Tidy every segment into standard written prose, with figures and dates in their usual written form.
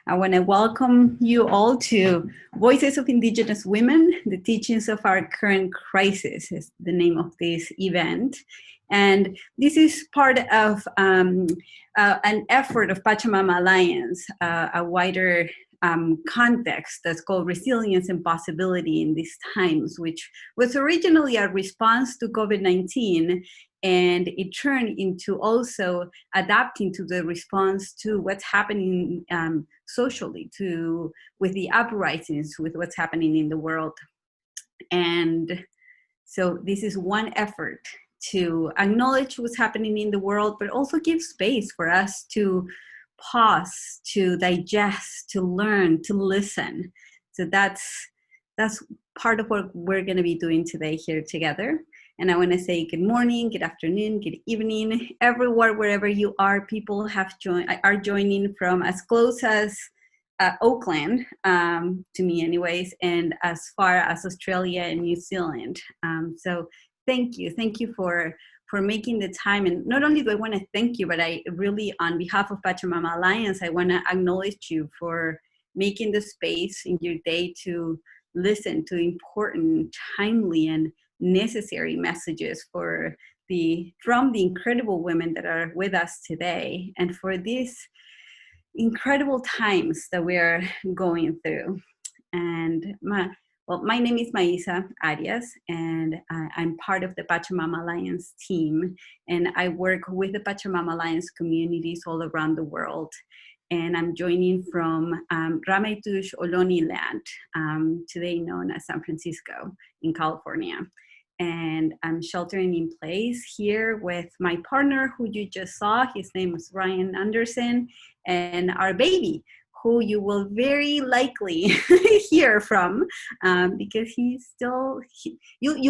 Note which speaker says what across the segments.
Speaker 1: I want to welcome you all to Voices of Indigenous Women, the teachings of our current crisis is the name of this event. And this is part of an effort of Pachamama Alliance, a wider context that's called Resilience and Possibility in these times, which was originally a response to COVID-19, and it turned into also adapting to the response to what's happening socially, with the uprisings, with what's happening in the world. And so this is one effort to acknowledge what's happening in the world, but also give space for us to pause, to digest, to learn, to listen. So that's part of what we're going to be doing today here together. And I want to say good morning, good afternoon, good evening, everywhere, wherever you are. People are joining from as close as Oakland, to me anyways, and as far as Australia and New Zealand. So thank you for making the time. And not only do I want to thank you, but I really, on behalf of Pachamama Alliance, I want to acknowledge you for making the space in your day to listen to important, timely, and necessary messages from the incredible women that are with us today, and for these incredible times that we're going through. And my name is Maisa Arias, and I'm part of the Pachamama Alliance team, and I work with the Pachamama Alliance communities all around the world. And I'm joining from Ramaytush Ohlone land, today known as San Francisco in California. And I'm sheltering in place here with my partner, who you just saw. His name is Ryan Anderson, and our baby, who you will very likely hear from, because you'll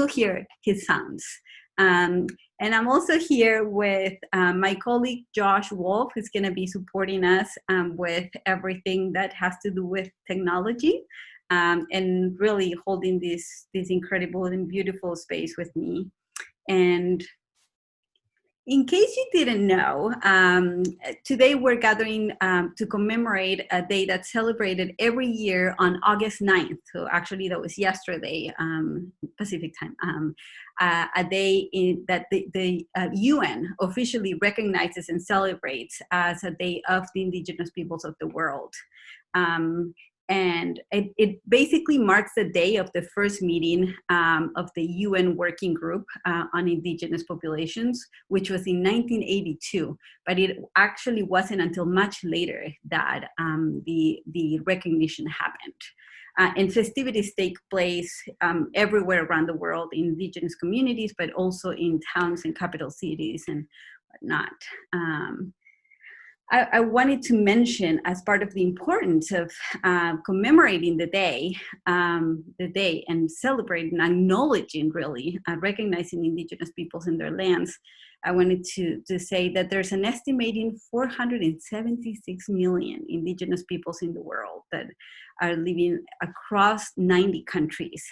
Speaker 1: hear his sounds. And I'm also here with my colleague, Josh Wolf, who's going to be supporting us with everything that has to do with technology, and really holding this incredible and beautiful space with me. And in case you didn't know, today we're gathering to commemorate a day that's celebrated every year on August 9th. So actually that was yesterday, Pacific time, a day that the UN officially recognizes and celebrates as a day of the indigenous peoples of the world. And it basically marks the day of the first meeting of the UN Working Group on Indigenous Populations, which was in 1982. But it actually wasn't until much later that the recognition happened. And festivities take place everywhere around the world in indigenous communities, but also in towns and capital cities and whatnot. I wanted to mention, as part of the importance of commemorating the day and celebrating, acknowledging, really, recognizing indigenous peoples in their lands, I wanted to say that there's an estimating 476 million indigenous peoples in the world that are living across 90 countries.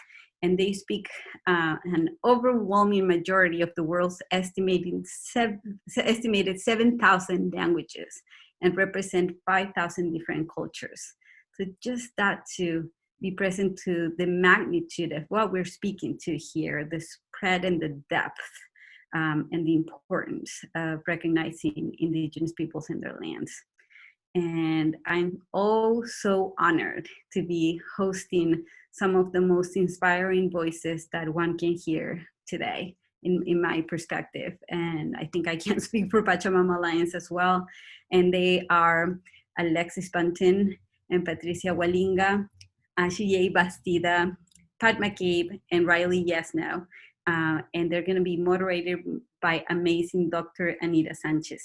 Speaker 1: And they speak an overwhelming majority of the world's estimated 7,000 languages and represent 5,000 different cultures. So just that, to be present to the magnitude of what we're speaking to here, the spread and the depth, and the importance of recognizing indigenous peoples in their lands. And I'm so honored to be hosting some of the most inspiring voices that one can hear today, in my perspective. And I think I can speak for Pachamama Alliance as well. And they are Alexis Pantin and Patricia Walinga, Ashiyei Bastida, Pat McCabe, and Riley Yesno. And they're going to be moderated by amazing Dr. Anita Sanchez.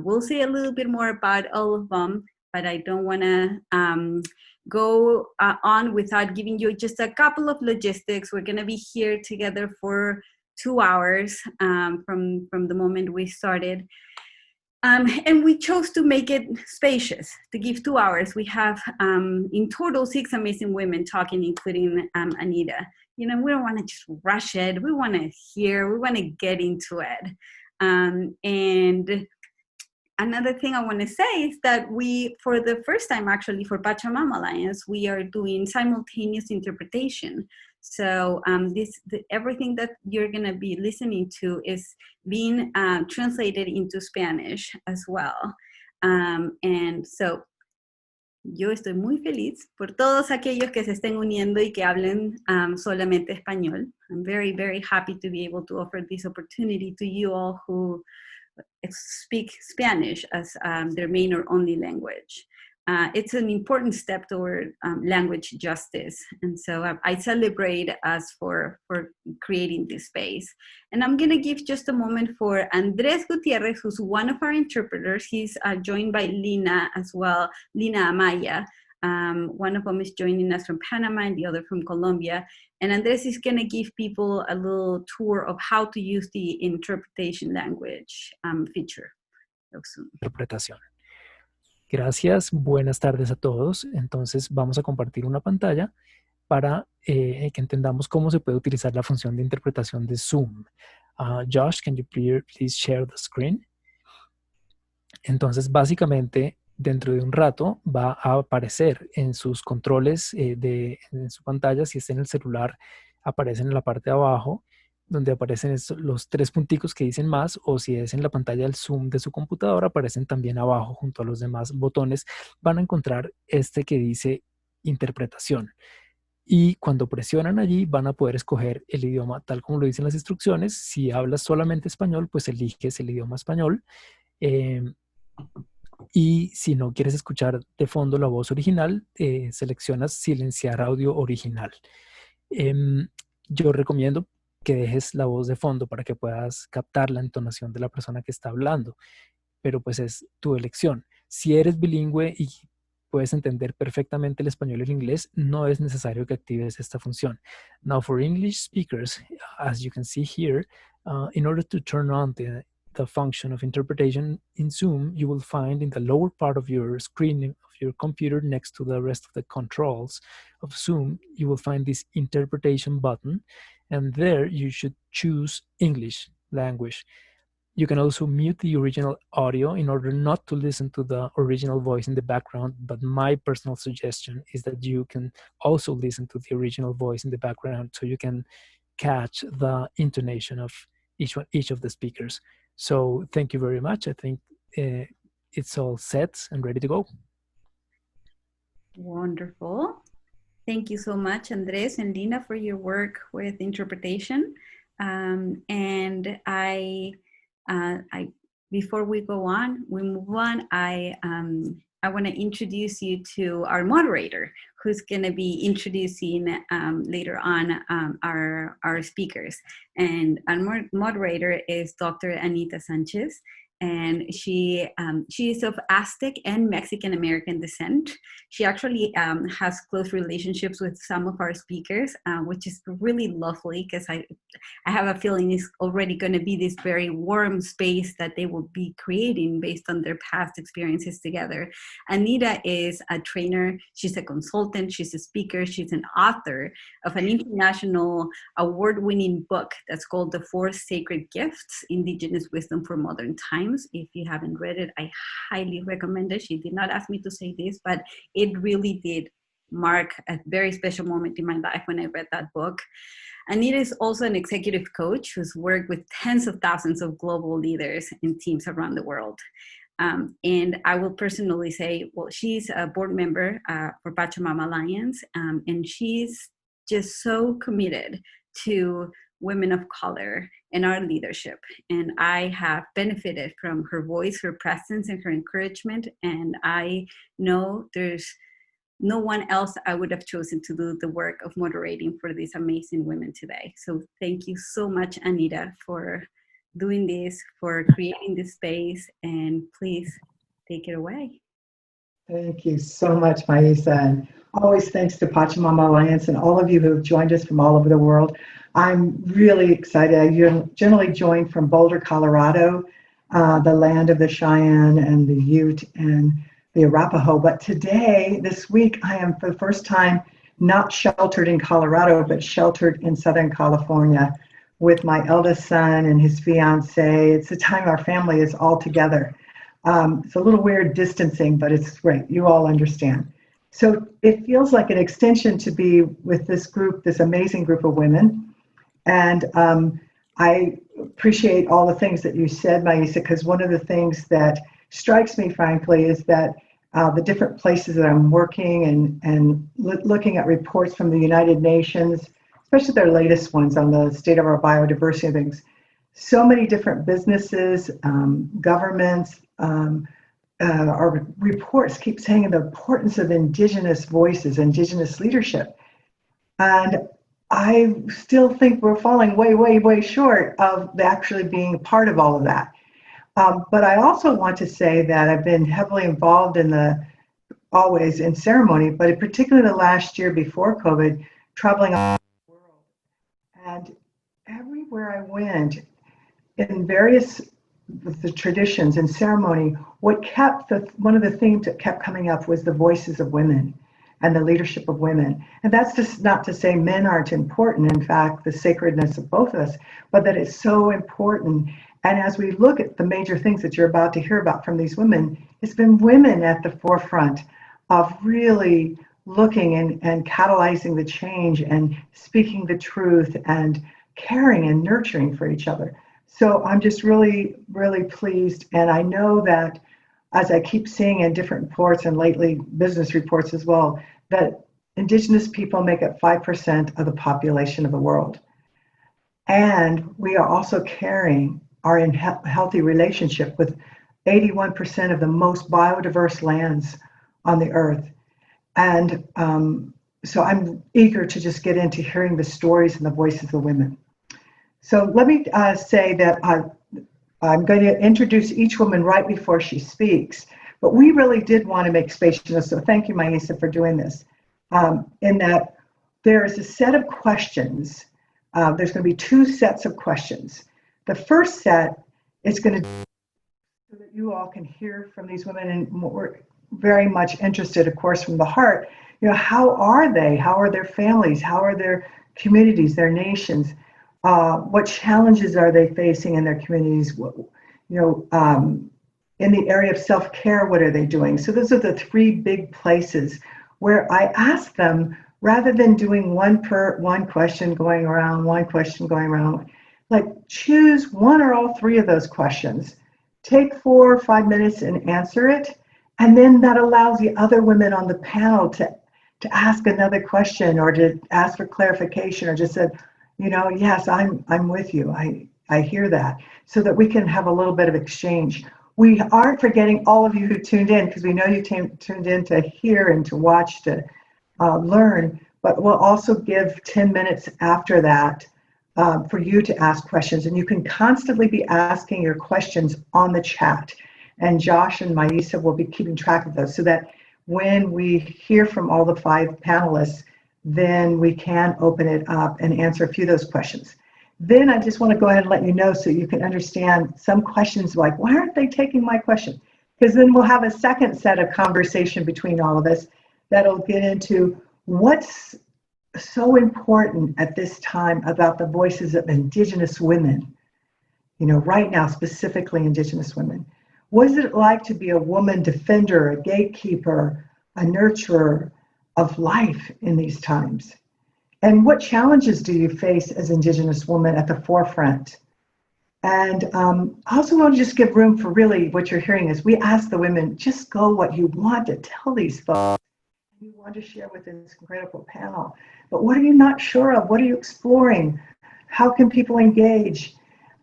Speaker 1: We'll say a little bit more about all of them, but I don't want to go on without giving you just a couple of logistics. We're going to be here together for 2 hours from the moment we started. And we chose to make it spacious, to give 2 hours. We have in total 6 amazing women talking, including Anita. We don't want to just rush it. We want to hear, we want to get into it. And another thing I want to say is that we, for the first time actually for Pachamama Alliance, we are doing simultaneous interpretation. So everything that you're going to be listening to is being translated into Spanish as well. And so yo estoy muy feliz por todos aquellos que se estén uniendo y que hablen solamente español. I'm very, very happy to be able to offer this opportunity to you all who speak Spanish as their main or only language. It's an important step toward language justice. And so I celebrate us for creating this space. And I'm gonna give just a moment for Andres Gutierrez, who's one of our interpreters. He's joined by Lina as well, Lina Amaya. One of them is joining us from Panama and the other from Colombia. And Andres is going to give people a little tour of how to use the interpretation language feature of Zoom.
Speaker 2: Interpretación. Gracias, buenas tardes a todos. Entonces vamos a compartir una pantalla para que entendamos cómo se puede utilizar la función de interpretación de Zoom. Josh, can you please share the screen? Entonces básicamente dentro de un rato va a aparecer en sus controles en su pantalla. Si está en el celular, aparecen en la parte de abajo, donde aparecen los 3 punticos que dicen más, o si es en la pantalla del Zoom de su computadora, aparecen también abajo junto a los demás botones. Van a encontrar este que dice interpretación. Y cuando presionan allí van a poder escoger el idioma tal como lo dicen las instrucciones. Si hablas solamente español, pues eliges el idioma español. Y si no quieres escuchar de fondo la voz original, seleccionas silenciar audio original. Yo recomiendo que dejes la voz de fondo para que puedas captar la entonación de la persona que está hablando, pero pues es tu elección. Si eres bilingüe y puedes entender perfectamente el español y el inglés, no es necesario que actives esta función. Now for English speakers, as you can see here, in order to turn on the function of interpretation in Zoom, you will find in the lower part of your screen of your computer, next to the rest of the controls of Zoom, you will find this interpretation button, and there you should choose English language. You can also mute the original audio in order not to listen to the original voice in the background, but my personal suggestion is that you can also listen to the original voice in the background so you can catch the intonation of each of the speakers. So thank you very much. I think it's all set and ready to go.
Speaker 1: Wonderful. Thank you so much, Andres and Lina, for your work with interpretation. And before we move on, I want to introduce you to our moderator, who's going to be introducing later on our speakers. And our moderator is Dr. Anita Sanchez. And she is of Aztec and Mexican American descent. She actually has close relationships with some of our speakers, which is really lovely because I have a feeling it's already going to be this very warm space that they will be creating based on their past experiences together. Anita is a trainer, she's a consultant, she's a speaker, she's an author of an international award-winning book that's called The Four Sacred Gifts, Indigenous Wisdom for Modern Times. If you haven't read it, I highly recommend it. She did not ask me to say this, but it really did mark a very special moment in my life when I read that book. Anita is also an executive coach who's worked with tens of thousands of global leaders and teams around the world. And I will personally say, well, she's a board member for Pachamama Alliance, and she's just so committed to women of color in our leadership. And I have benefited from her voice, her presence, and her encouragement. And I know there's no one else I would have chosen to do the work of moderating for these amazing women today. So thank you so much, Anita, for doing this, for creating this space, and please take it away.
Speaker 3: Thank you so much, Maisa, and always thanks to Pachamama Alliance and all of you who have joined us from all over the world. I'm really excited. I generally join from Boulder, Colorado, the land of the Cheyenne and the Ute and the Arapaho. But today, this week, I am for the first time not sheltered in Colorado, but sheltered in Southern California with my eldest son and his fiance. It's the time our family is all together. It's a little weird distancing, but it's great. You all understand. So it feels like an extension to be with this group, this amazing group of women. And I appreciate all the things that you said, Maisa, because one of the things that strikes me, frankly, is that the different places that I'm working and looking at reports from the United Nations, especially their latest ones on the state of our biodiversity and things, so many different businesses, governments, our reports keep saying the importance of Indigenous voices, Indigenous leadership. And I still think we're falling way, way, way short of actually being part of all of that. But I also want to say that I've been heavily involved always in ceremony, but particularly the last year before COVID, traveling all over the world. And everywhere I went, in various with the traditions and ceremony, one of the themes that kept coming up was the voices of women and the leadership of women. And that's just not to say men aren't important, in fact, the sacredness of both of us, but that it's so important. And as we look at the major things that you're about to hear about from these women, it's been women at the forefront of really looking and catalyzing the change and speaking the truth and caring and nurturing for each other. So I'm just really, really pleased. And I know that, as I keep seeing in different reports and lately business reports as well, that Indigenous people make up 5% of the population of the world. And we are also carrying our healthy relationship with 81% of the most biodiverse lands on the earth. And so I'm eager to just get into hearing the stories and the voices of women. So let me say that I'm going to introduce each woman right before she speaks, but we really did want to make space, so thank you, Maisa, for doing this, in that there is a set of questions. There's going to be two sets of questions. The first set is going to so that you all can hear from these women, and we're very much interested, of course, from the heart, how are they? How are their families? How are their communities, their nations? What challenges are they facing in their communities? In the area of self-care, what are they doing? So those are the three big places where I ask them, rather than doing one question going around, one question going around, like choose one or all three of those questions. Take 4 or 5 minutes and answer it. And then that allows the other women on the panel to ask another question or to ask for clarification or just said, yes, I'm with you. I hear that, so that we can have a little bit of exchange. We aren't forgetting all of you who tuned in, because we know you tuned in to hear and to watch, to learn, but we'll also give 10 minutes after that for you to ask questions. And you can constantly be asking your questions on the chat. And Josh and Maisa will be keeping track of those, so that when we hear from all the 5 panelists, then we can open it up and answer a few of those questions. Then I just want to go ahead and let you know, so you can understand some questions like, why aren't they taking my question? Because then we'll have a second set of conversation between all of us that'll get into what's so important at this time about the voices of Indigenous women, right now, specifically Indigenous women. What is it like to be a woman defender, a gatekeeper, a nurturer of life in these times? And what challenges do you face as Indigenous women at the forefront? And I also want to just give room for really what you're hearing is we ask the women, just go what you want to tell these folks. You want to share with this incredible panel. But what are you not sure of? What are you exploring? How can people engage?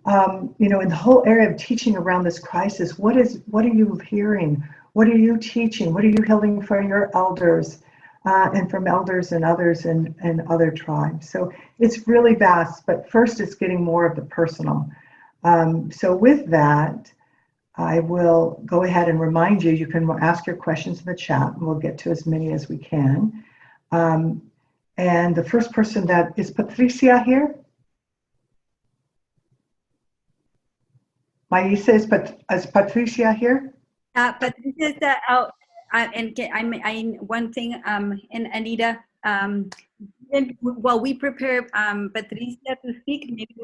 Speaker 3: In the whole area of teaching around this crisis, what are you hearing? What are you teaching? What are you hearing from your elders and from elders and others and other tribes? So it's really vast, but first it's getting more of the personal. So with that, I will go ahead and remind you, you can ask your questions in the chat, and we'll get to as many as we can. And the first person that is Patricia here? Maisa, is Patricia here?
Speaker 1: Patricia is one thing, and Anita, And while we prepare Patricia to speak, maybe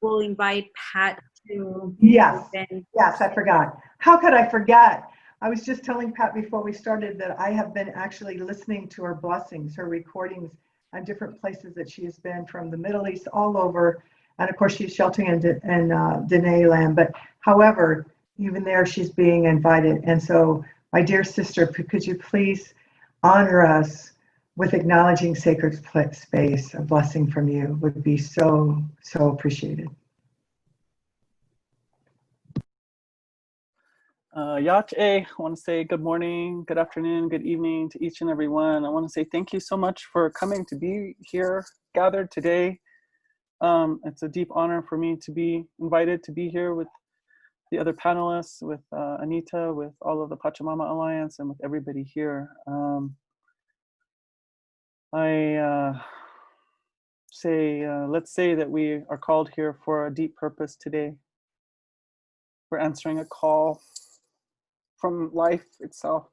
Speaker 1: we'll invite Pat to.
Speaker 3: Yes,
Speaker 1: Then.
Speaker 3: yes, I forgot. How could I forget? I was just telling Pat before we started that I have been actually listening to her blessings, her recordings on different places that she has been from the Middle East all over. And of course, she's sheltering in Dene land. But however, even there, she's being invited. And so, my dear sister, could you please honor us with acknowledging sacred space? A blessing from you would be so, so appreciated.
Speaker 4: Yacht I want to say good morning, good afternoon, good evening to each and every one. I want to say thank you so much for coming to be here, gathered today. It's a deep honor for me to be invited to be here with the other panelists, with Anita, with all of the Pachamama Alliance, and with everybody here. Let's say that we are called here for a deep purpose today. We're answering a call from life itself.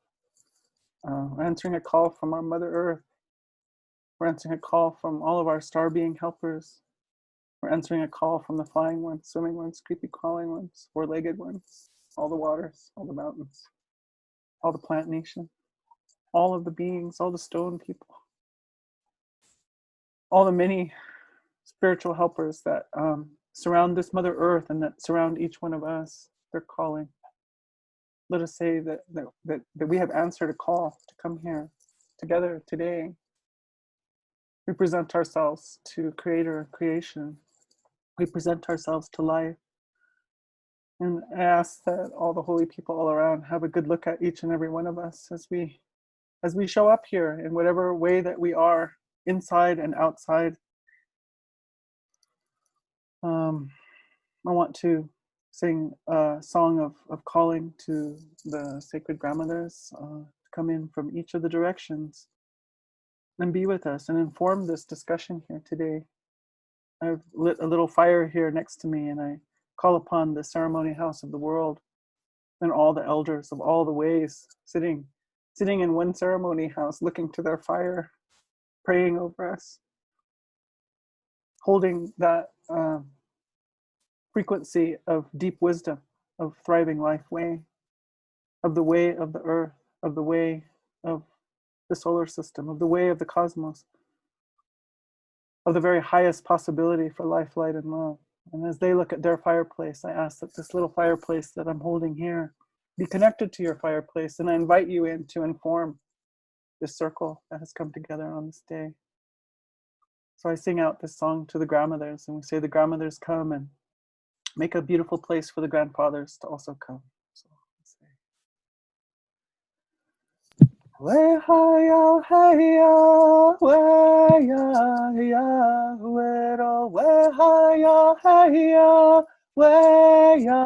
Speaker 4: We're answering a call from our Mother Earth. We're answering a call from all of our star being helpers. We're answering a call from the flying ones, swimming ones, creepy crawling ones, four-legged ones, all the waters, all the mountains, all the plant nation, all of the beings, all the stone people, all the many spiritual helpers that surround this Mother Earth and that surround each one of us. They're calling. Let us say that we have answered a call to come here together today. We present ourselves to Creator, creation. We present ourselves to life. And I ask that all the holy people all around have a good look at each and every one of us as we show up here in whatever way that we are, inside and outside. I want to sing a song of calling to the sacred grandmothers to come in from each of the directions and be with us and inform this discussion here today. I've lit a little fire here next to me, and I call upon the ceremony house of the world and all the elders of all the ways sitting in one ceremony house, looking to their fire, praying over us, holding that frequency of deep wisdom, of thriving life way of the earth, of the way of the solar system, of the way of the cosmos, of the very highest possibility for life, light, and love. And as they look at their fireplace, I ask that this little fireplace that I'm holding here be connected to your fireplace, and I invite you in to inform this circle that has come together on this day. So I sing out this song to the grandmothers, and we say the grandmothers come and make a beautiful place for the grandfathers to also come. So let's say, we hi hey ya, we ya ya, we ro, we hi hey ya, we ya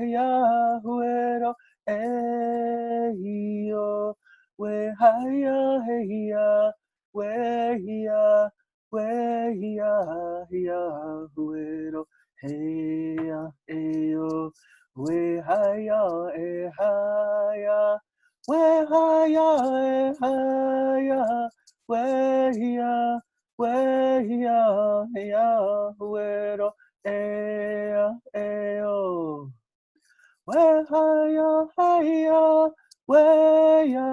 Speaker 4: ya, we ro, eh yo, we hi hey ya, we ya, we ya ya, we ro. Hey ya, hey yo, we hi ya, eh hi ya, we hi ya, eh hi ya, we ya, hey ya, we ro, eh yo, we hi ya, hey ya, we ya,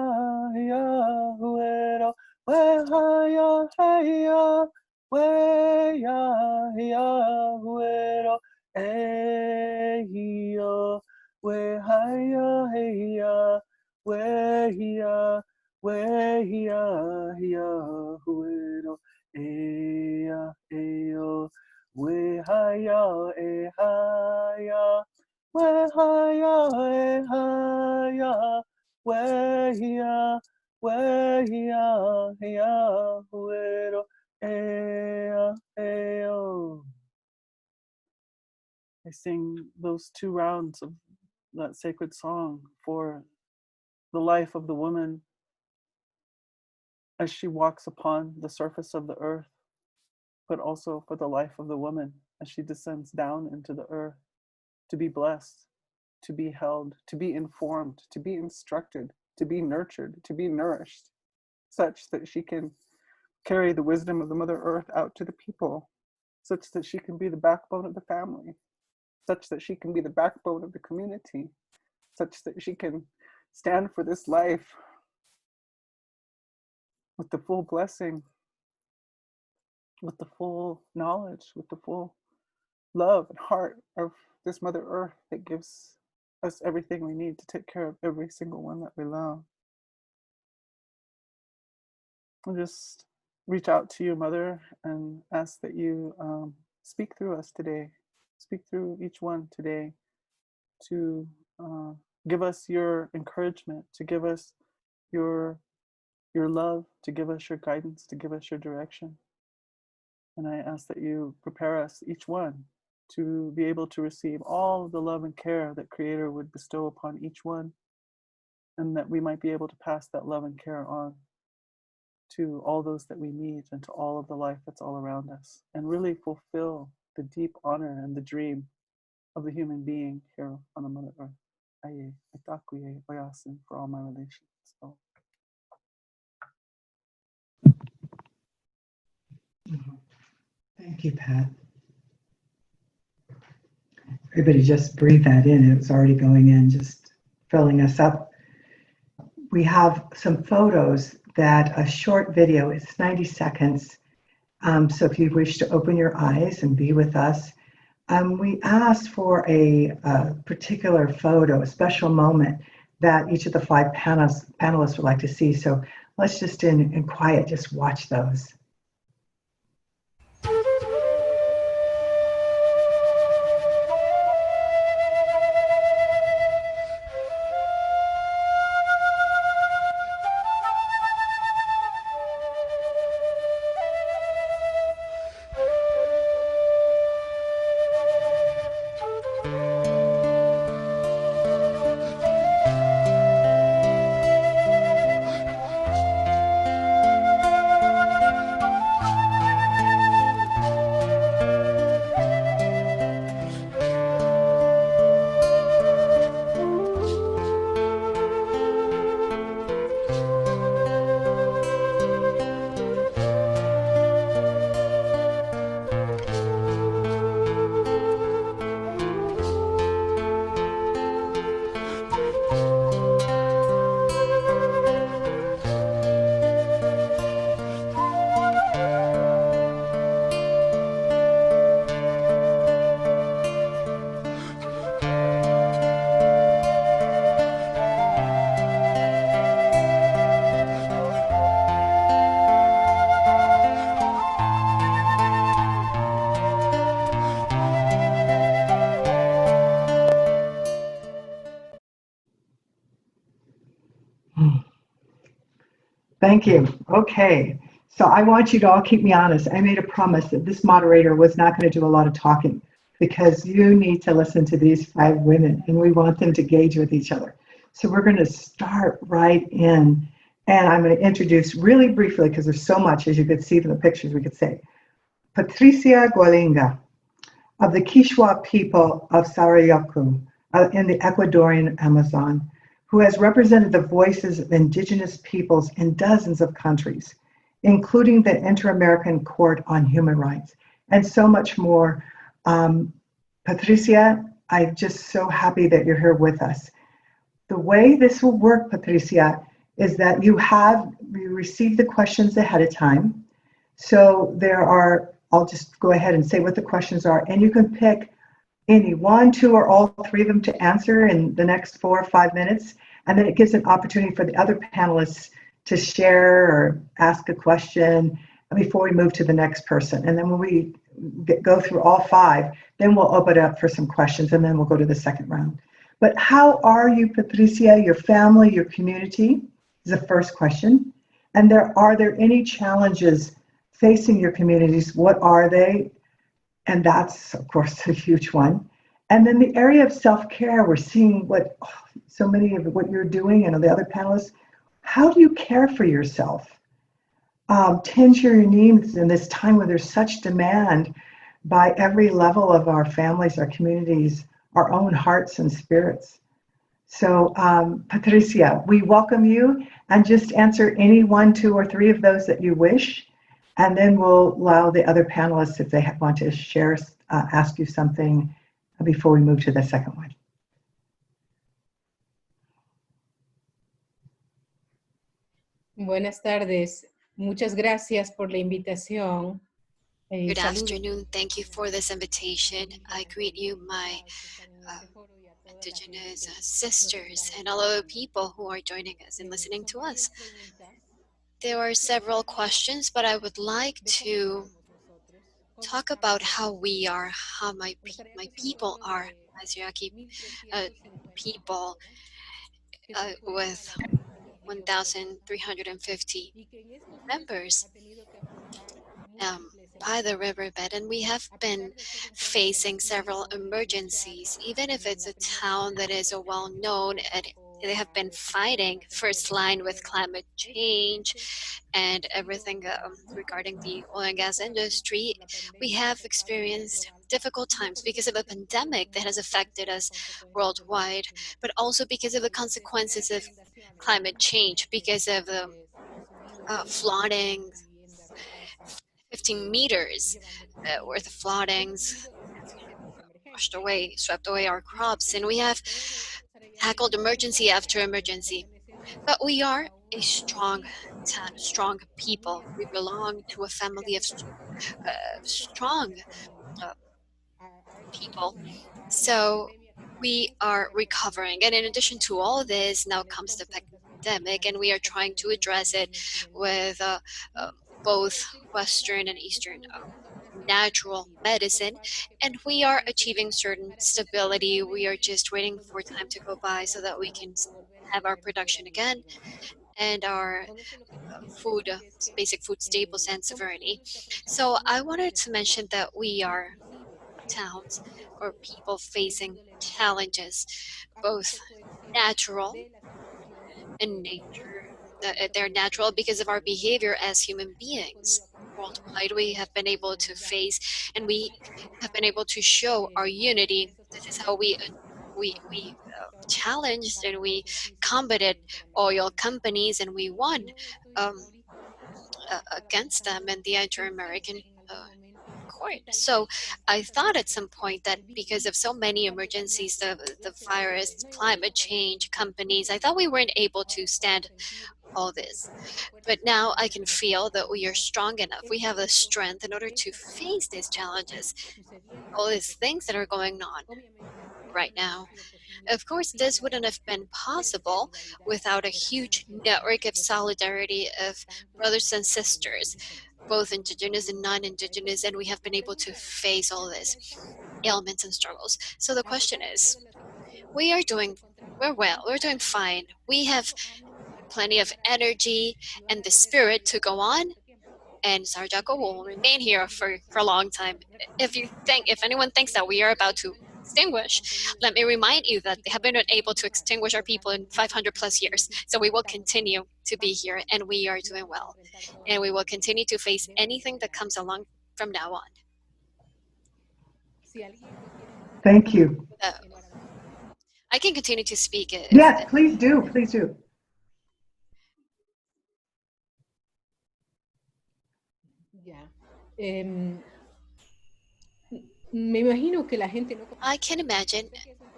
Speaker 4: we ro, we hi ya, hey ya. We ya ya we ro eh yo we hi ya hey ya we ya ya we ro eh yo we hi ya ya we hi ya ya we ya ya we ro. I sing those 2 rounds of that sacred song for the life of the woman as she walks upon the surface of the earth, but also for the life of the woman as she descends down into the earth to be blessed, to be held, to be informed, to be instructed, to be nurtured, to be nourished, such that she can carry the wisdom of the Mother Earth out to the people, such that she can be the backbone of the family, such that she can be the backbone of the community, such that she can stand for this life with the full blessing, with the full knowledge, with the full love and heart of this Mother Earth that gives us everything we need to take care of every single one that we love. I'll just reach out to you, Mother, and ask that you speak through us today, speak through each one today, to give us your encouragement, to give us your love, to give us your guidance, to give us your direction. And I ask that you prepare us, each one, to be able to receive all of the love and care that Creator would bestow upon each one, and that we might be able to pass that love and care on to all those that we meet and to all of the life that's all around us, and really fulfill the deep honor and the dream of the human being here on the Mother Earth. Aye, itakuye, oyasin, for all my relations. So.
Speaker 3: Thank you, Pat. Everybody just breathe that in. It was already going in, just filling us up. We have some photos that a short video, it's 90 seconds. So if you wish to open your eyes and be with us, we asked for a particular photo, a special moment that each of the 5 panelists would like to see. So let's just in quiet, just watch those. Thank you. Okay. So I want you to all keep me honest. I made a promise that this moderator was not going to do a lot of talking, because you need to listen to these 5 women and we want them to engage with each other. So we're going to start right in, and I'm going to introduce really briefly, because there's so much, as you could see from the pictures, we could say. Patricia Gualinga of the Quechua people of Sarayaku in the Ecuadorian Amazon, who has represented the voices of indigenous peoples in dozens of countries, including the Inter-American Court on Human Rights, and so much more. Patricia, I'm just so happy that you're here with us. The way this will work, Patricia, is that you receive the questions ahead of time. So there are, I'll just go ahead and say what the questions are, and you can pick any 1, 2, or all 3 of them to answer in the next 4 or 5 minutes. And then it gives an opportunity for the other panelists to share or ask a question before we move to the next person. And then when we go through all 5, then we'll open it up for some questions, and then we'll go to the second round. But how are you, Patricia, your family, your community, is the first question. And are there any challenges facing your communities? What are they? And that's, of course, a huge one. And then the area of self-care, we're seeing so many of what you're doing, and the other panelists. How do you care for yourself? Tend to your needs in this time where there's such demand by every level of our families, our communities, our own hearts and spirits. So Patricia, we welcome you, and just answer any 1, 2, or 3 of those that you wish. and then we'll allow the other panelists, if they want to share, ask you something before we move to the second one.
Speaker 5: Buenas tardes. Muchas gracias por la invitación.
Speaker 6: Good afternoon. Thank you for this invitation. I greet you, my Indigenous sisters and all other people who are joining us and listening to us. There are several questions, but I would like to talk about how we are, how my people are, as Yaqui people with 1,350 members by the riverbed, and we have been facing several emergencies. Even if it's a town that is a well-known, and they have been fighting first line with climate change and everything regarding the oil and gas industry, we have experienced difficult times because of a pandemic that has affected us worldwide, but also because of the consequences of climate change, because of the flooding, 15 meters worth of floodings swept away our crops, and we have tackled emergency after emergency. But we are a strong people. We belong to a family of strong people. So we are recovering. And in addition to all this, now comes the pandemic, and we are trying to address it with both Western and Eastern natural medicine, and we are achieving certain stability. We are just waiting for time to go by so that we can have our production again and our food, basic food staples and sovereignty. So I wanted to mention that we are towns or people facing challenges, both natural and nature. They're natural because of our behavior as human beings. Worldwide, we have been able to face, and we have been able to show our unity. This is how we challenged and we combated oil companies, and we won against them in the Inter-American court. So I thought at some point that because of so many emergencies, the virus, climate change, companies, I thought we weren't able to stand all this. But now I can feel that we are strong enough. We have the strength in order to face these challenges, all these things that are going on right now. Of course, this wouldn't have been possible without a huge network of solidarity of brothers and sisters, both indigenous and non-indigenous, and we have been able to face all this ailments and struggles. So the question is, we're well, we're doing fine. We have plenty of energy and the spirit to go on, and Sarjako will remain here for a long time. If anyone thinks that we are about to extinguish, let me remind you that they have been able to extinguish our people in 500 plus years. So we will continue to be here, and we are doing well, and we will continue to face anything that comes along from now on.
Speaker 3: Thank you.
Speaker 6: I can continue to speak.
Speaker 3: Yes, please do. Please do.
Speaker 6: I can imagine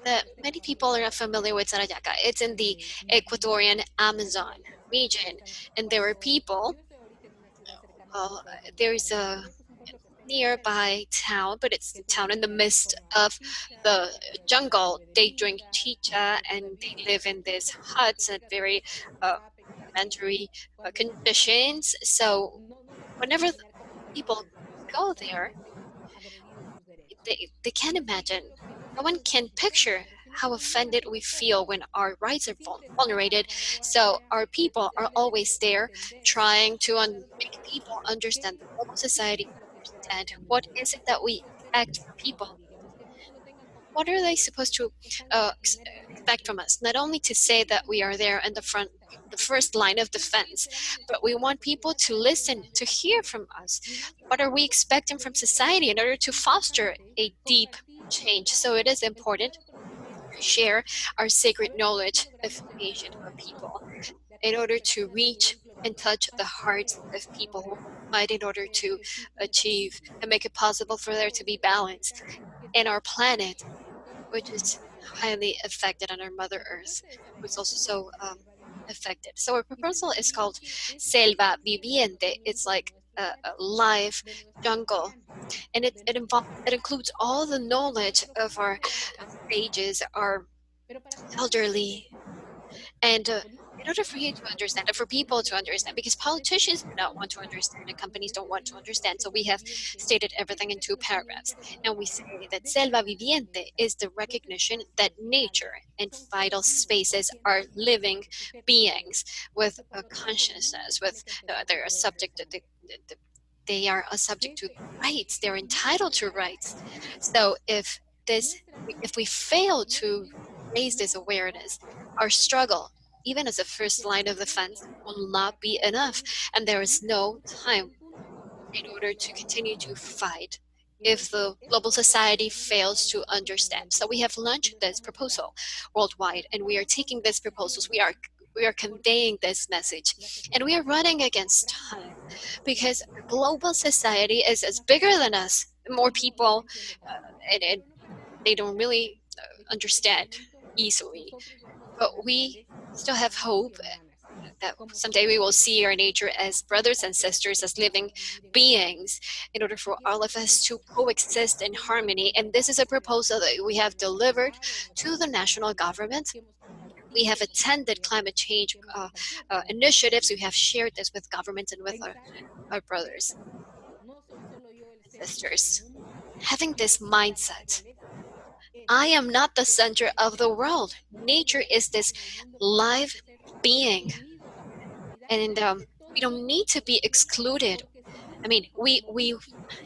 Speaker 6: that many people are not familiar with Sarayaca. It's in the Ecuadorian Amazon region, and there are people. There's a nearby town, but it's a town in the midst of the jungle. They drink chicha and they live in these huts at very rudimentary conditions. So whenever people go there, they can't imagine. No one can picture how offended we feel when our rights are vulnerated. So our people are always there trying to make people understand, the global society understand what is it that we expect from people. What are they supposed to expect from us? Not only to say that we are there in the first line of defense, but we want people to listen, to hear from us. What are we expecting from society in order to foster a deep change? So it is important to share our sacred knowledge of Asian people in order to reach and touch the hearts of people fight in order to achieve and make it possible for there to be balance in our planet, which is highly affected on our Mother Earth, which is also so affected. So our proposal is called Selva Viviente. It's like a live jungle, and it includes all the knowledge of our sages, our elderly, and in order for you to understand, and for people to understand, because politicians do not want to understand and companies don't want to understand, so we have stated everything in 2 paragraphs. And we say that Selva Viviente is the recognition that nature and vital spaces are living beings with a consciousness, with they're a subject to they are a subject to rights. They're entitled to rights. So if we fail to raise this awareness, our struggle, even as a first line of defense, will not be enough, and there is no time in order to continue to fight if the global society fails to understand. So we have launched this proposal worldwide, and we are taking these proposals. We are conveying this message, and we are running against time because global society is bigger than us. More people, and they don't really understand easily. But we still have hope that someday we will see our nature as brothers and sisters, as living beings, in order for all of us to coexist in harmony. And this is a proposal that we have delivered to the national government. We have attended climate change initiatives. We have shared this with governments and with our brothers and sisters. Having this mindset, I am not the center of the world. Nature is this live being, and we don't need to be excluded. I mean, we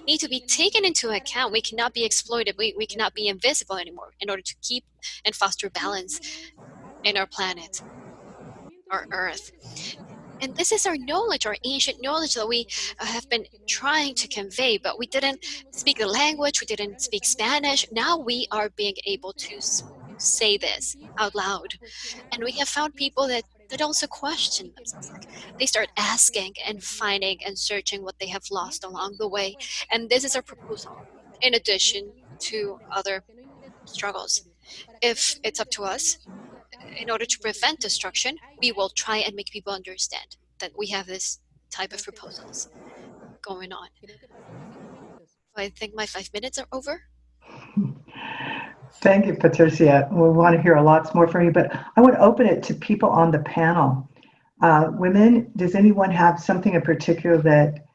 Speaker 6: need to be taken into account. We cannot be exploited. We cannot be invisible anymore in order to keep and foster balance in our planet, our Earth. And this is our knowledge, our ancient knowledge that we have been trying to convey, but we didn't speak the language, we didn't speak Spanish. Now we are being able to say this out loud. And we have found people that also question themselves. Like, they start asking and finding and searching what they have lost along the way. And this is our proposal, in addition to other struggles. If it's up to us, in order to prevent destruction, we will try and make people understand that we have this type of proposals going on. I think my 5 minutes are over.
Speaker 3: Thank you, Patricia. We want to hear a lot more from you, but I want to open it to people on the panel. Women, does anyone have something in particular that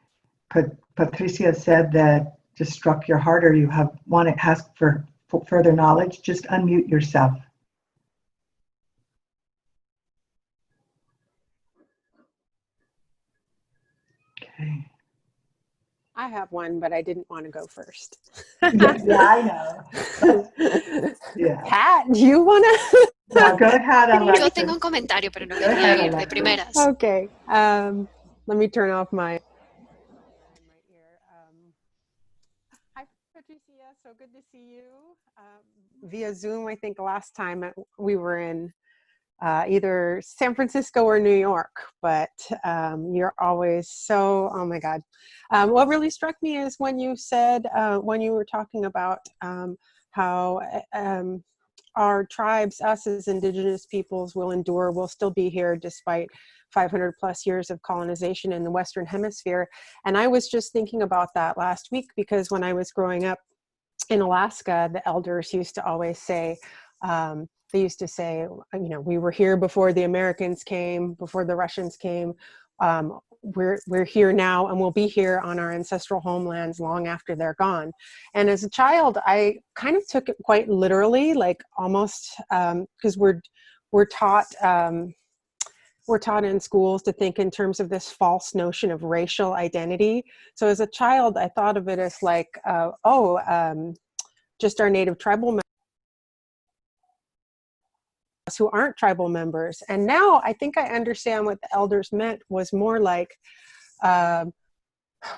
Speaker 3: Patricia said that just struck your heart, or you want to ask for further knowledge? Just unmute yourself. Okay.
Speaker 7: I have one, but I didn't want to go first.
Speaker 3: Yeah, I know. Yeah.
Speaker 7: Pat, do you want to?
Speaker 3: No, go ahead, Alexis.
Speaker 6: Yo tengo un comentario, pero no quería ir de primeras.
Speaker 7: Okay. Let me turn off my ear. Hi, Patricia. So good to see you via Zoom. I think last time we were in either San Francisco or New York, but you're always so, oh my God. What really struck me is when you said, when you were talking about how our tribes, us as indigenous peoples, will endure, will still be here despite 500 plus years of colonization in the Western Hemisphere. And I was just thinking about that last week, because when I was growing up in Alaska, the elders used to always say, they used to say, you know, we were here before the Americans came, before the Russians came. We're here now, and we'll be here on our ancestral homelands long after they're gone. And as a child, I kind of took it quite literally, like almost because we're taught in schools to think in terms of this false notion of racial identity. So as a child, I thought of it as like, just our native tribal members who aren't tribal members. And now I think I understand what the elders meant was more like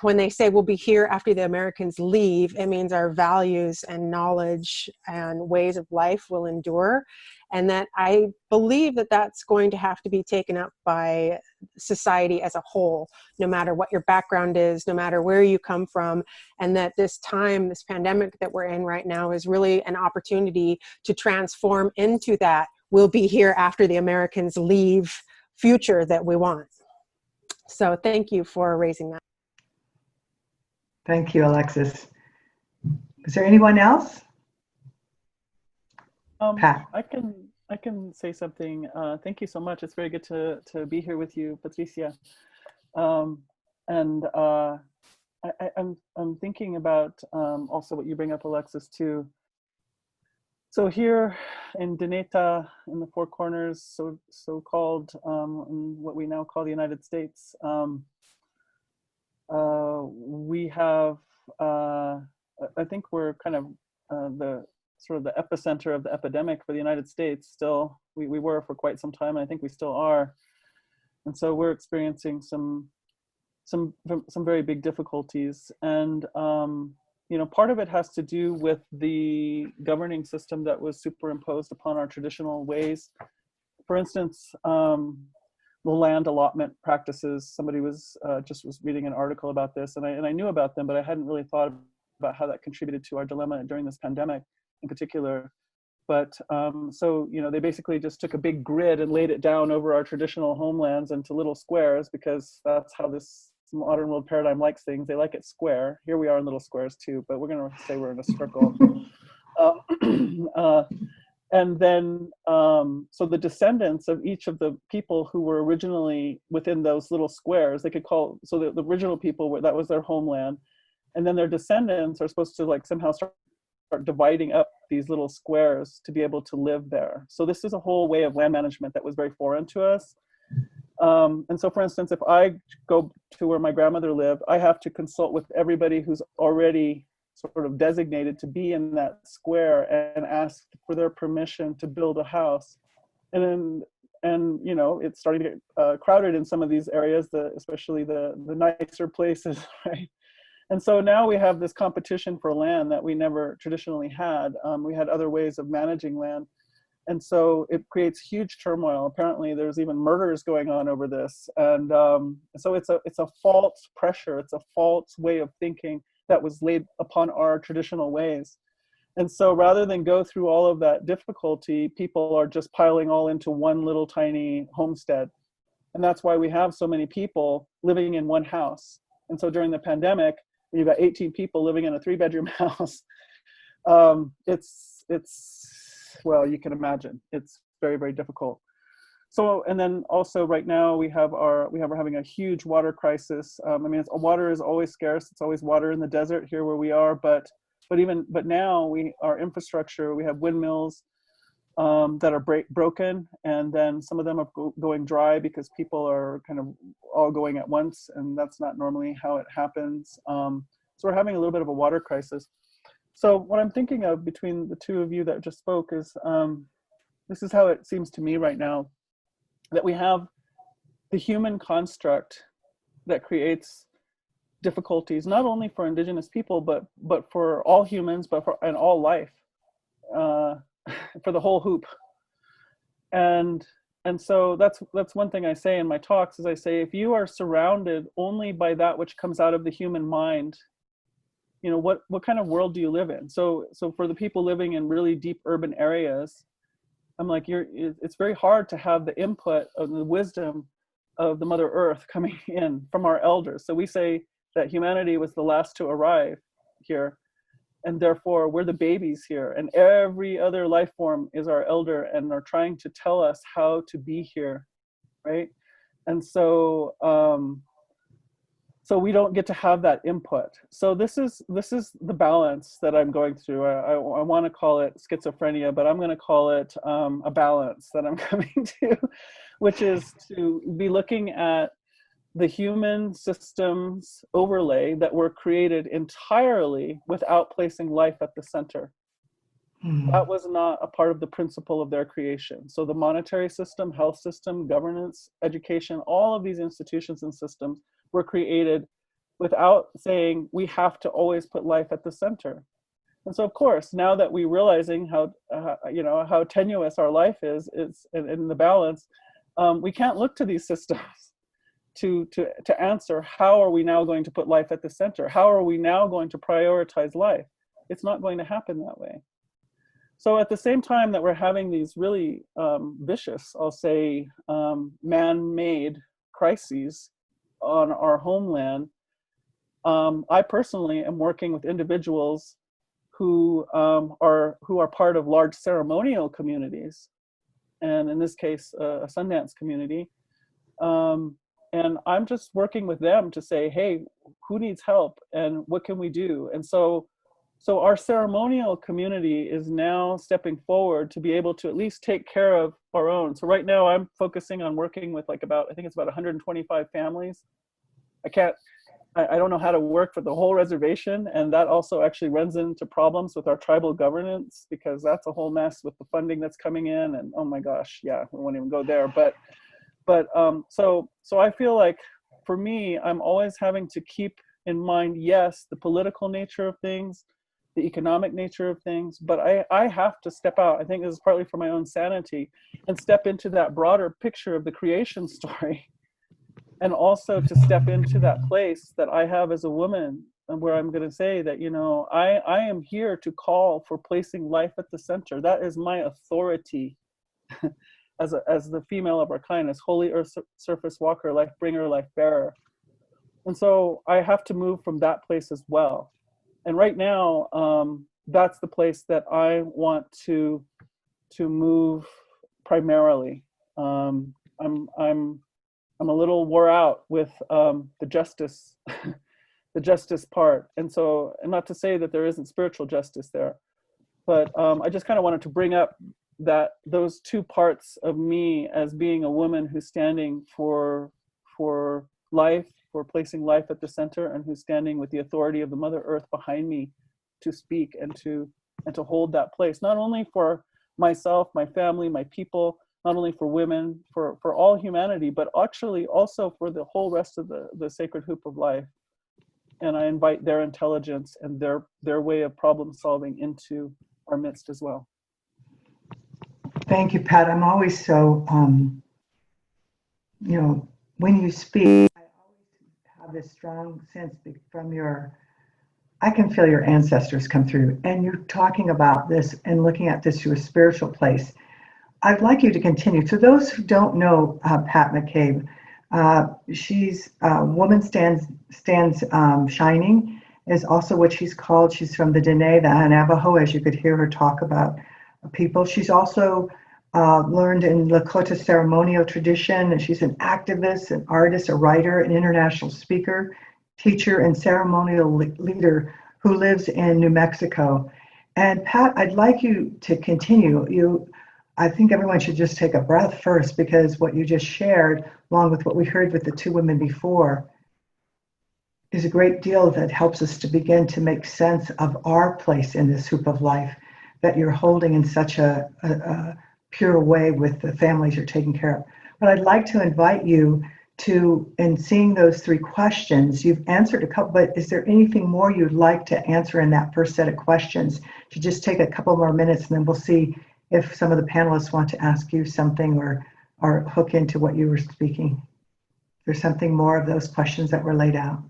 Speaker 7: when they say we'll be here after the Americans leave, it means our values and knowledge and ways of life will endure. And that I believe that that's going to have to be taken up by society as a whole, no matter what your background is, no matter where you come from. And that this time, this pandemic that we're in right now is really an opportunity to transform into that we'll be here after the Americans leave future that we want. So thank you for raising that.
Speaker 3: Thank you, Alexis. Is there anyone else? Pat.
Speaker 4: I can say something. Thank you so much. It's very good to be here with you, Patricia. And I'm thinking about also what you bring up, Alexis, too. So here in Dineta, in the Four Corners, so-called, in what we now call the United States, we have, I think we're kind of the sort of the epicenter of the epidemic for the United States still. We were for quite some time, and I think we still are. And so we're experiencing some very big difficulties. And, you know, part of it has to do with the governing system that was superimposed upon our traditional ways. For instance, the land allotment practices. Somebody was just reading an article about this, and I knew about them, but I hadn't really thought about how that contributed to our dilemma during this pandemic in particular. But so, you know, they basically just took a big grid and laid it down over our traditional homelands into little squares, because that's how this modern world paradigm likes things. They like it square. Here we are in little squares too, but we're going to say we're in a circle. And then, so the descendants of each of the people who were originally within those little squares, they could call, so the original people, that was their homeland. And then their descendants are supposed to like somehow start dividing up these little squares to be able to live there. So this is a whole way of land management that was very foreign to us. And so, for instance, if I go to where my grandmother lived, I have to consult with everybody who's already sort of designated to be in that square and ask for their permission to build a house. And you know, it's starting to get crowded in some of these areas, especially the nicer places, right? And so now we have this competition for land that we never traditionally had. We had other ways of managing land. And so it creates huge turmoil. Apparently there's even murders going on over this. And so it's a false pressure. It's a false way of thinking that was laid upon our traditional ways. And so rather than go through all of that difficulty, people are just piling all into one little tiny homestead. And that's why we have so many people living in one house. And so during the pandemic, when you've got 18 people living in a 3-bedroom house, well, you can imagine, it's very, very difficult. So, and then also right now we're having a huge water crisis. I mean, water is always scarce. It's always water in the desert here where we are, but now our infrastructure, we have windmills that are broken, and then some of them are going dry because people are kind of all going at once, and that's not normally how it happens. So we're having a little bit of a water crisis. So what I'm thinking of between the two of you that just spoke is, this is how it seems to me right now, that we have the human construct that creates difficulties, not only for Indigenous people, but for all humans, and all life, for the whole hoop. And so that's one thing I say in my talks, is I say, if you are surrounded only by that which comes out of the human mind, you know, what kind of world do you live in? So for the people living in really deep urban areas, I'm like, it's very hard to have the input of the wisdom of the Mother Earth coming in from our elders. So we say that humanity was the last to arrive here, and therefore we're the babies here, and every other life form is our elder and are trying to tell us how to be here, right? And so so we don't get to have that input. So this is the balance that I'm going through. I want to call it schizophrenia, but I'm going to call it a balance that I'm coming to, which is to be looking at the human systems overlay that were created entirely without placing life at the center. That was not a part of the principle of their creation. So the monetary system, health system, governance, education, all of these institutions and systems were created without saying we have to always put life at the center. And so, of course, now that we're realizing how how tenuous our life is in the balance, we can't look to these systems to answer how are we now going to put life at the center? How are we now going to prioritize life? It's not going to happen that way. So at the same time that we're having these really vicious, I'll say, man-made crises on our homeland, I personally am working with individuals who are part of large ceremonial communities, and in this case, a Sundance community. And I'm just working with them to say, hey, who needs help and what can we do? And so our ceremonial community is now stepping forward to be able to at least take care of our own. So right now I'm focusing on working with I think it's about 125 families. I don't know how to work for the whole reservation, and that also actually runs into problems with our tribal governance, because that's a whole mess with the funding that's coming in, and oh my gosh, yeah, we won't even go there. But so I feel like for me, I'm always having to keep in mind, yes, the political nature of things, the economic nature of things, but I have to step out. I think this is partly for my own sanity, and step into that broader picture of the creation story. And also to step into that place that I have as a woman, and where I'm going to say that, I am here to call for placing life at the center. That is my authority as the female of our kind, as holy earth surface walker, life bringer, life bearer. And so I have to move from that place as well. And right now, that's the place that I want to move primarily. I'm a little wore out with the justice, the justice part. And so, and not to say that there isn't spiritual justice there, but I just kind of wanted to bring up those two parts of me as being a woman who's standing for life, for placing life at the center, and who's standing with the authority of the Mother Earth behind me to speak and to hold that place, not only for myself, my family, my people, not only for women, for all humanity, but actually also for the whole rest of the sacred hoop of life. And I invite their intelligence and their way of problem solving into our midst as well.
Speaker 3: Thank you, Pat. I'm always so, when you speak, I always have this strong sense from I can feel your ancestors come through, and you're talking about this and looking at this through a spiritual place. I'd like you to continue. So those who don't know Pat McCabe, she's Woman Stands Shining is also what she's called. She's from the Dene, the Navajo, as you could hear her talk about people. She's also learned in Lakota ceremonial tradition, and she's an activist, an artist, a writer, an international speaker, teacher, and ceremonial leader who lives in New Mexico. And Pat, I'd like you to continue. I think everyone should just take a breath first, because what you just shared, along with what we heard with the two women before, is a great deal that helps us to begin to make sense of our place in this hoop of life that you're holding in such a pure way with the families you're taking care of. But I'd like to invite you to, in seeing those three questions, you've answered a couple, but is there anything more you'd like to answer in that first set of questions? To just take a couple more minutes, and then we'll see if some of the panelists want to ask you something or hook into what you were speaking. There's something more of those questions that were laid out.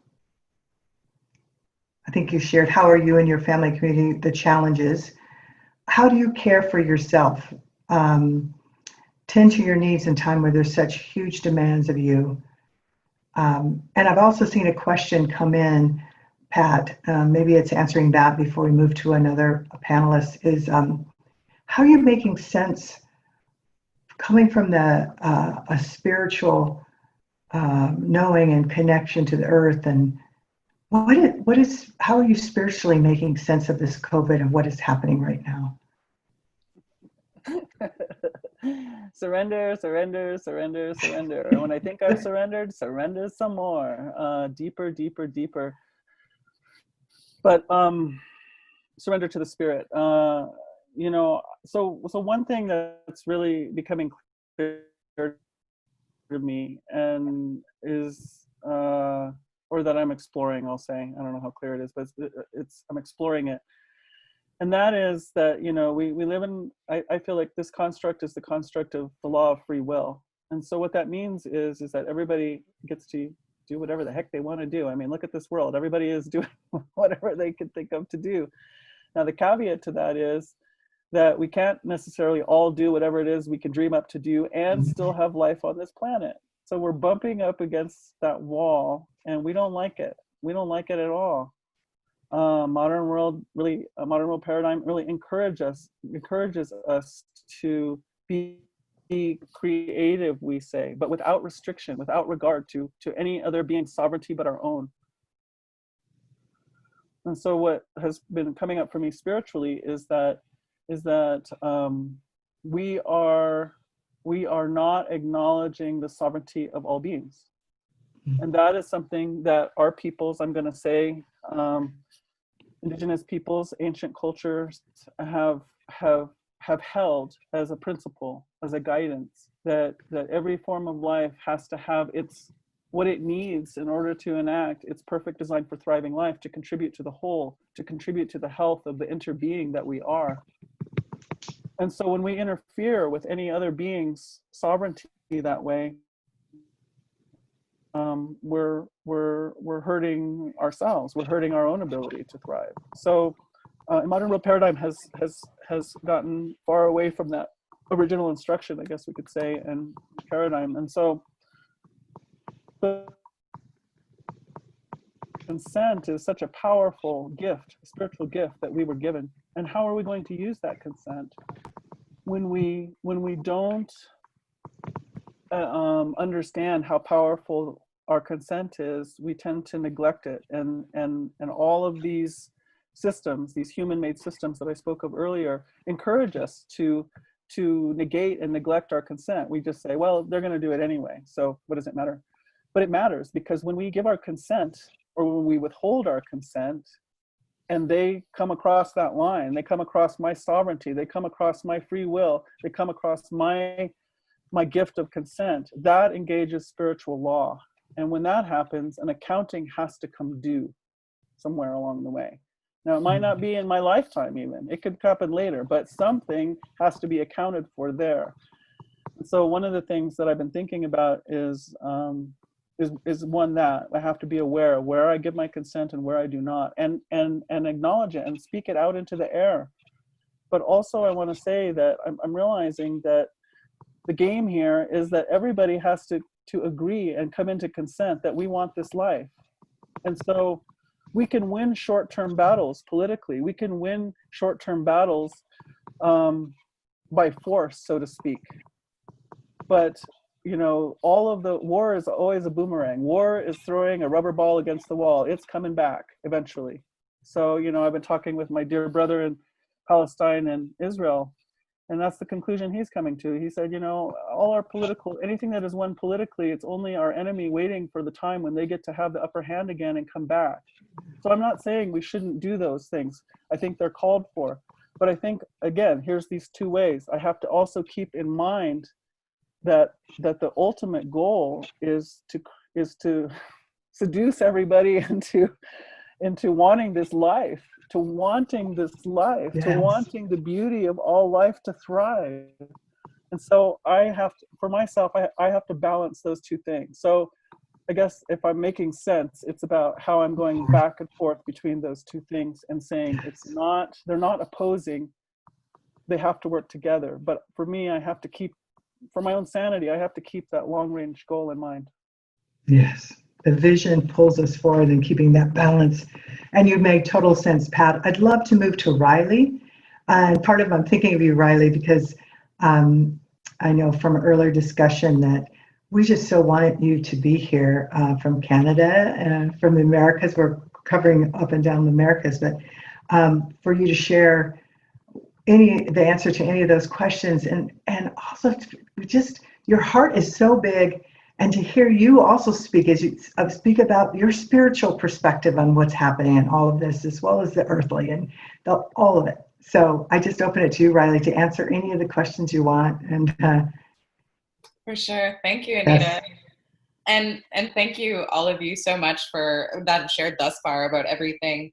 Speaker 3: I think you shared, how are you and your family community, the challenges. How do you care for yourself? Tend to your needs in time where there's such huge demands of you. And I've also seen a question come in, Pat, maybe it's answering that before we move to another panelist, is how are you making sense coming from a spiritual knowing and connection to the earth, and how are you spiritually making sense of this COVID and what is happening right now?
Speaker 4: Surrender, surrender, surrender, surrender. And when I think I've surrendered, surrender some more. Deeper, deeper, deeper. But surrender to the spirit. So one thing that's really becoming clear to me and is or that I'm exploring, I'll say. I don't know how clear it is, but I'm exploring it. And that is that, you know, we live in, I feel like this construct is the construct of the law of free will. And so what that means is that everybody gets to do whatever the heck they want to do. I mean, look at this world. Everybody is doing whatever they can think of to do. Now, the caveat to that is that we can't necessarily all do whatever it is we can dream up to do and still have life on this planet. So we're bumping up against that wall, and we don't like it. We don't like it at all. Modern world paradigm really encourages us to be creative, we say, but without restriction, without regard to any other being's sovereignty but our own. And so what has been coming up for me spiritually is that we are not acknowledging the sovereignty of all beings. And that is something that our peoples, I'm going to say, indigenous peoples, ancient cultures have held as a principle, as a guidance, that every form of life has to have what it needs in order to enact its perfect design for thriving life, to contribute to the whole, to contribute to the health of the interbeing that we are. And so when we interfere with any other being's sovereignty that way, we're hurting ourselves. We're hurting our own ability to thrive. So modern world paradigm has gotten far away from that original instruction, I guess we could say, and paradigm. And so the consent is such a powerful gift, a spiritual gift that we were given. And how are we going to use that consent? When we don't understand how powerful our consent is, we tend to neglect it. And all of these systems, these human-made systems that I spoke of earlier, encourage us to negate and neglect our consent. We just say, well, they're going to do it anyway, so what does it matter? But it matters, because when we give our consent, or when we withhold our consent, and they come across that line, they come across my sovereignty, they come across my free will, they come across my gift of consent, that engages spiritual law. And when that happens, an accounting has to come due somewhere along the way. Now, it might not be in my lifetime even. It could happen later, but something has to be accounted for there. And so one of the things that I've been thinking about is one that I have to be aware of where I give my consent and where I do not, and acknowledge it and speak it out into the air. But also I want to say that I'm realizing that the game here is that everybody has to agree and come into consent that we want this life. And so we can win short-term battles politically. We can win short-term battles by force, so to speak. But, you know, all of the war is always a boomerang. War is throwing a rubber ball against the wall. It's coming back eventually. So, you know, I've been talking with my dear brother in Palestine and Israel, and that's the conclusion he's coming to. He said, you know, all our anything that is won politically, it's only our enemy waiting for the time when they get to have the upper hand again and come back. So I'm not saying we shouldn't do those things. I think they're called for. But I think, again, here's these two ways. I have to also keep in mind that the ultimate goal is to seduce everybody into wanting this life, to wanting this life, yes, to wanting the beauty of all life to thrive. And so I have to, for myself, I have to balance those two things. So I guess if I'm making sense, it's about how I'm going back and forth between those two things and saying they're not opposing, they have to work together. But for me, I have to keep, for my own sanity, I have to keep that long-range goal in mind.
Speaker 3: Yes, the vision pulls us forward and keeping that balance. And you made total sense, Pat. I'd love to move to Riley. And part of I'm thinking of you, Riley, because I know from an earlier discussion that we just so wanted you to be here from Canada and from the Americas. We're covering up and down the Americas, but for you to share the answer to any of those questions, and also just your heart is so big, and to hear you also speak as you speak about your spiritual perspective on what's happening in all of this, as well as the earthly and all of it. So I just open it to you, Riley, to answer any of the questions you want. And
Speaker 8: for sure. Thank you, Anita. And thank you, all of you, so much for that have shared thus far about everything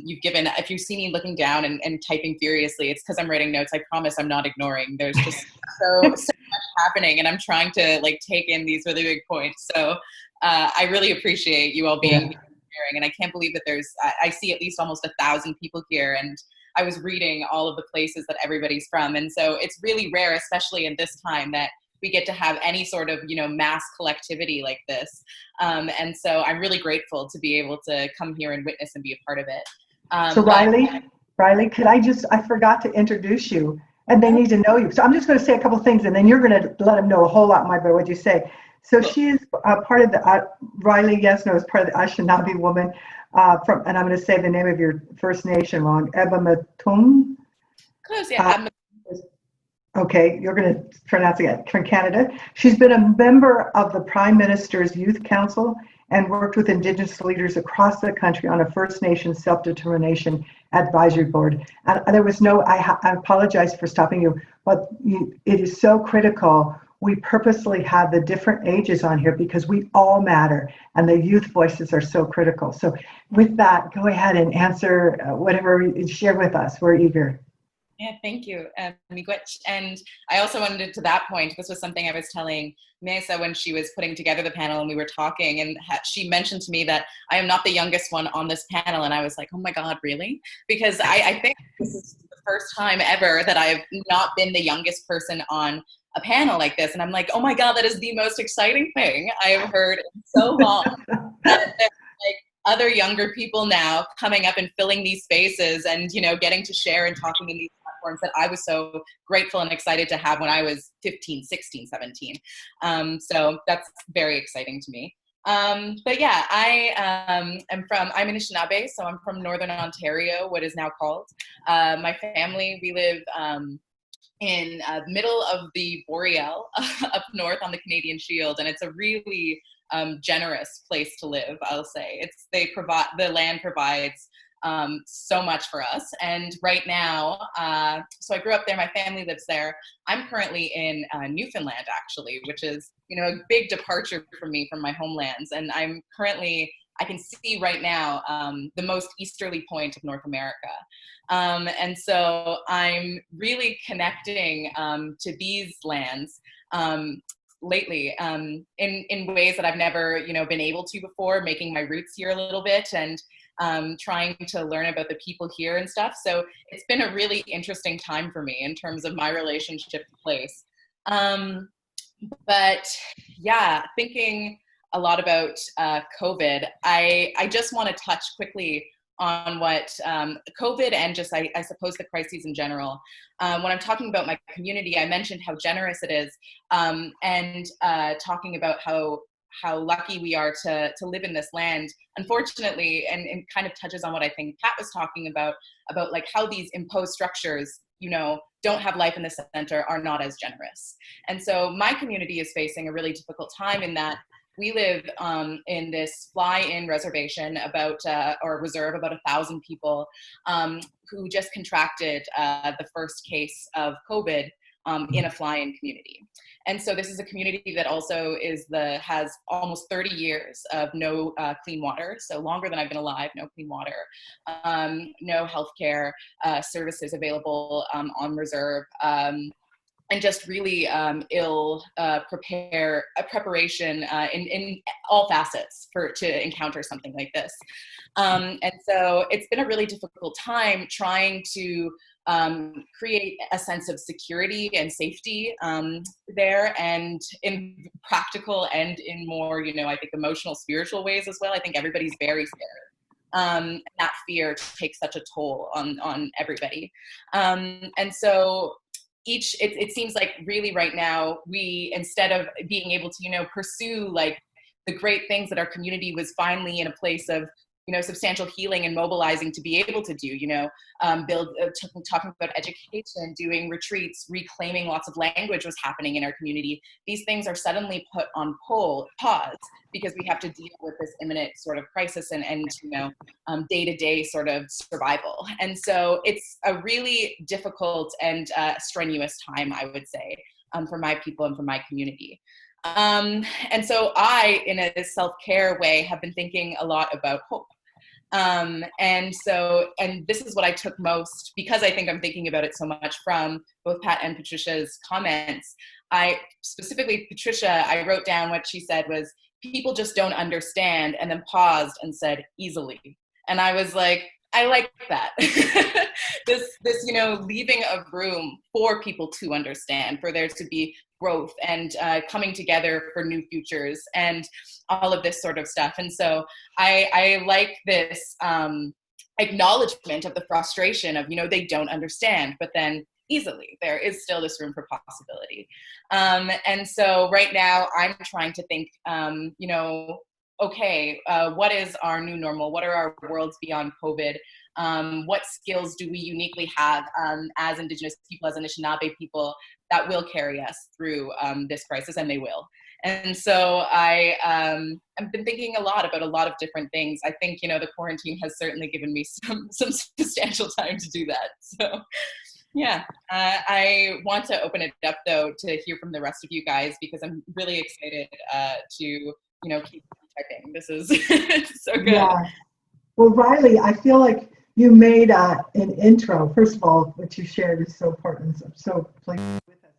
Speaker 8: you've given. If you see me looking down and typing furiously, it's because I'm writing notes. I promise I'm not ignoring. There's just so much happening, and I'm trying to like take in these really big points. So I really appreciate you all being here and sharing. And I can't believe that I see at least almost 1,000 people here, and I was reading all of the places that everybody's from. And so it's really rare, especially in this time, that we get to have any sort of, mass collectivity like this. And so I'm really grateful to be able to come here and witness and be a part of it.
Speaker 3: So Riley, I forgot to introduce you, and they need to know you. So I'm just going to say a couple things, and then you're going to let them know a whole lot more about what you say. So she is part of the, Riley Yesno is part of the Anishinaabe woman and I'm going to say the name of your First Nation wrong, Ebamatung.
Speaker 8: Close, yeah.
Speaker 3: Okay, you're going to pronounce it from Canada. She's been a member of the Prime Minister's Youth Council and worked with Indigenous leaders across the country on a First Nation Self-Determination Advisory Board. And there was I apologize for stopping you, but it is so critical. We purposely have the different ages on here because we all matter, and the youth voices are so critical. So with that, go ahead and answer whatever you share with us. We're eager.
Speaker 8: Yeah, thank you, Miigwech. And I also wanted to that point, this was something I was telling Mesa when she was putting together the panel and we were talking, and she mentioned to me that I am not the youngest one on this panel, and I was like, oh my God, really? Because I think this is the first time ever that I've not been the youngest person on a panel like this, and I'm like, oh my God, that is the most exciting thing I have heard in so long. Like other younger people now coming up and filling these spaces and, getting to share and talking in these platforms that I was so grateful and excited to have when I was 15, 16, 17. So that's very exciting to me. But yeah, I'm Anishinaabe, so I'm from Northern Ontario, what is now called. My family, we live in the middle of the Boreal up north on the Canadian Shield, and it's a really generous place to live, I'll say. The land provides so much for us. And right now, so I grew up there, my family lives there. I'm currently in Newfoundland, actually, which is, a big departure for me from my homelands. And I'm currently, I can see right now the most easterly point of North America. And so I'm really connecting to these lands lately in ways that I've never, been able to before, making my roots here a little bit and trying to learn about the people here and stuff. So it's been a really interesting time for me in terms of my relationship to place. But yeah, thinking a lot about COVID, I just want to touch quickly on what COVID and just, I suppose, the crises in general. When I'm talking about my community, I mentioned how generous it is, and talking about how lucky we are to live in this land. Unfortunately, and it kind of touches on what I think Pat was talking about like how these imposed structures, don't have life in the center, are not as generous. And so my community is facing a really difficult time in that we live in this fly-in reservation or reserve, about 1,000 people who just contracted the first case of COVID in a fly-in community. And so this is a community that also has almost 30 years of no clean water, so longer than I've been alive, no clean water, no healthcare services available on reserve, and just really ill preparation in all facets to encounter something like this. And so it's been a really difficult time trying to create a sense of security and safety there, and in practical and in more, I think emotional, spiritual ways as well. I think everybody's very scared. That fear takes such a toll on everybody. And so it seems like really right now, we, instead of being able to, pursue like the great things that our community was finally in a place of, substantial healing and mobilizing to be able to do, talking about education, doing retreats, reclaiming lots of language was happening in our community. These things are suddenly put on pause because we have to deal with this imminent sort of crisis and day-to-day sort of survival. And so it's a really difficult and strenuous time, I would say, for my people and for my community. And so I, in a self-care way, have been thinking a lot about hope. And this is what I took most, because I think I'm thinking about it so much from both Pat and Patricia's comments. Specifically Patricia, I wrote down what she said was, people just don't understand, and then paused and said, easily. And I was like, I like that. this, leaving a room for people to understand, for there to be growth and coming together for new futures and all of this sort of stuff. And so I like this acknowledgement of the frustration of, they don't understand, but then easily there is still this room for possibility. And so right now I'm trying to think, okay, what is our new normal? What are our worlds beyond COVID? What skills do we uniquely have as Indigenous people, as Anishinaabe people, that will carry us through this crisis, and they will. And so I've been thinking a lot about a lot of different things. I think, the quarantine has certainly given me some substantial time to do that. So yeah, I want to open it up though to hear from the rest of you guys, because I'm really excited to, keep typing. This is so good.
Speaker 3: Yeah. Well, Riley, I feel like you made an intro. First of all, what you shared is so important. I'm so pleased with it.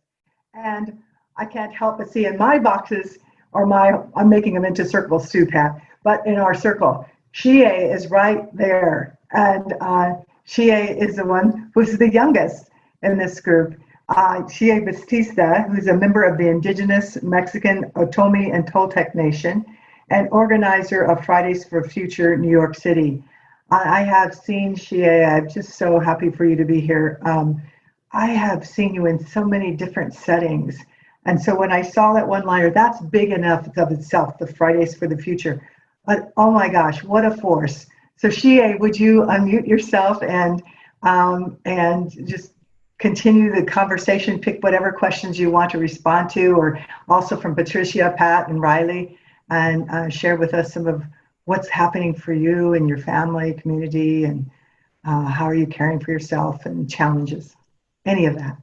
Speaker 3: And I can't help but see in my boxes, I'm making them into circles too, Pat, but in our circle, Shie is right there. And Shie is the one who's the youngest in this group. Shie Batista, who's a member of the Indigenous Mexican Otomi and Toltec Nation and organizer of Fridays for Future New York City. I have seen Shie. I'm just so happy for you to be here. I have seen you in so many different settings. And so when I saw that one-liner, that's big enough of itself, the Fridays for the Future. But oh my gosh, what a force. So Shie, would you unmute yourself and just continue the conversation, pick whatever questions you want to respond to, or also from Patricia, Pat, and Riley, and share with us some of what's happening for you and your family, community, and how are you caring for yourself and challenges, any of that.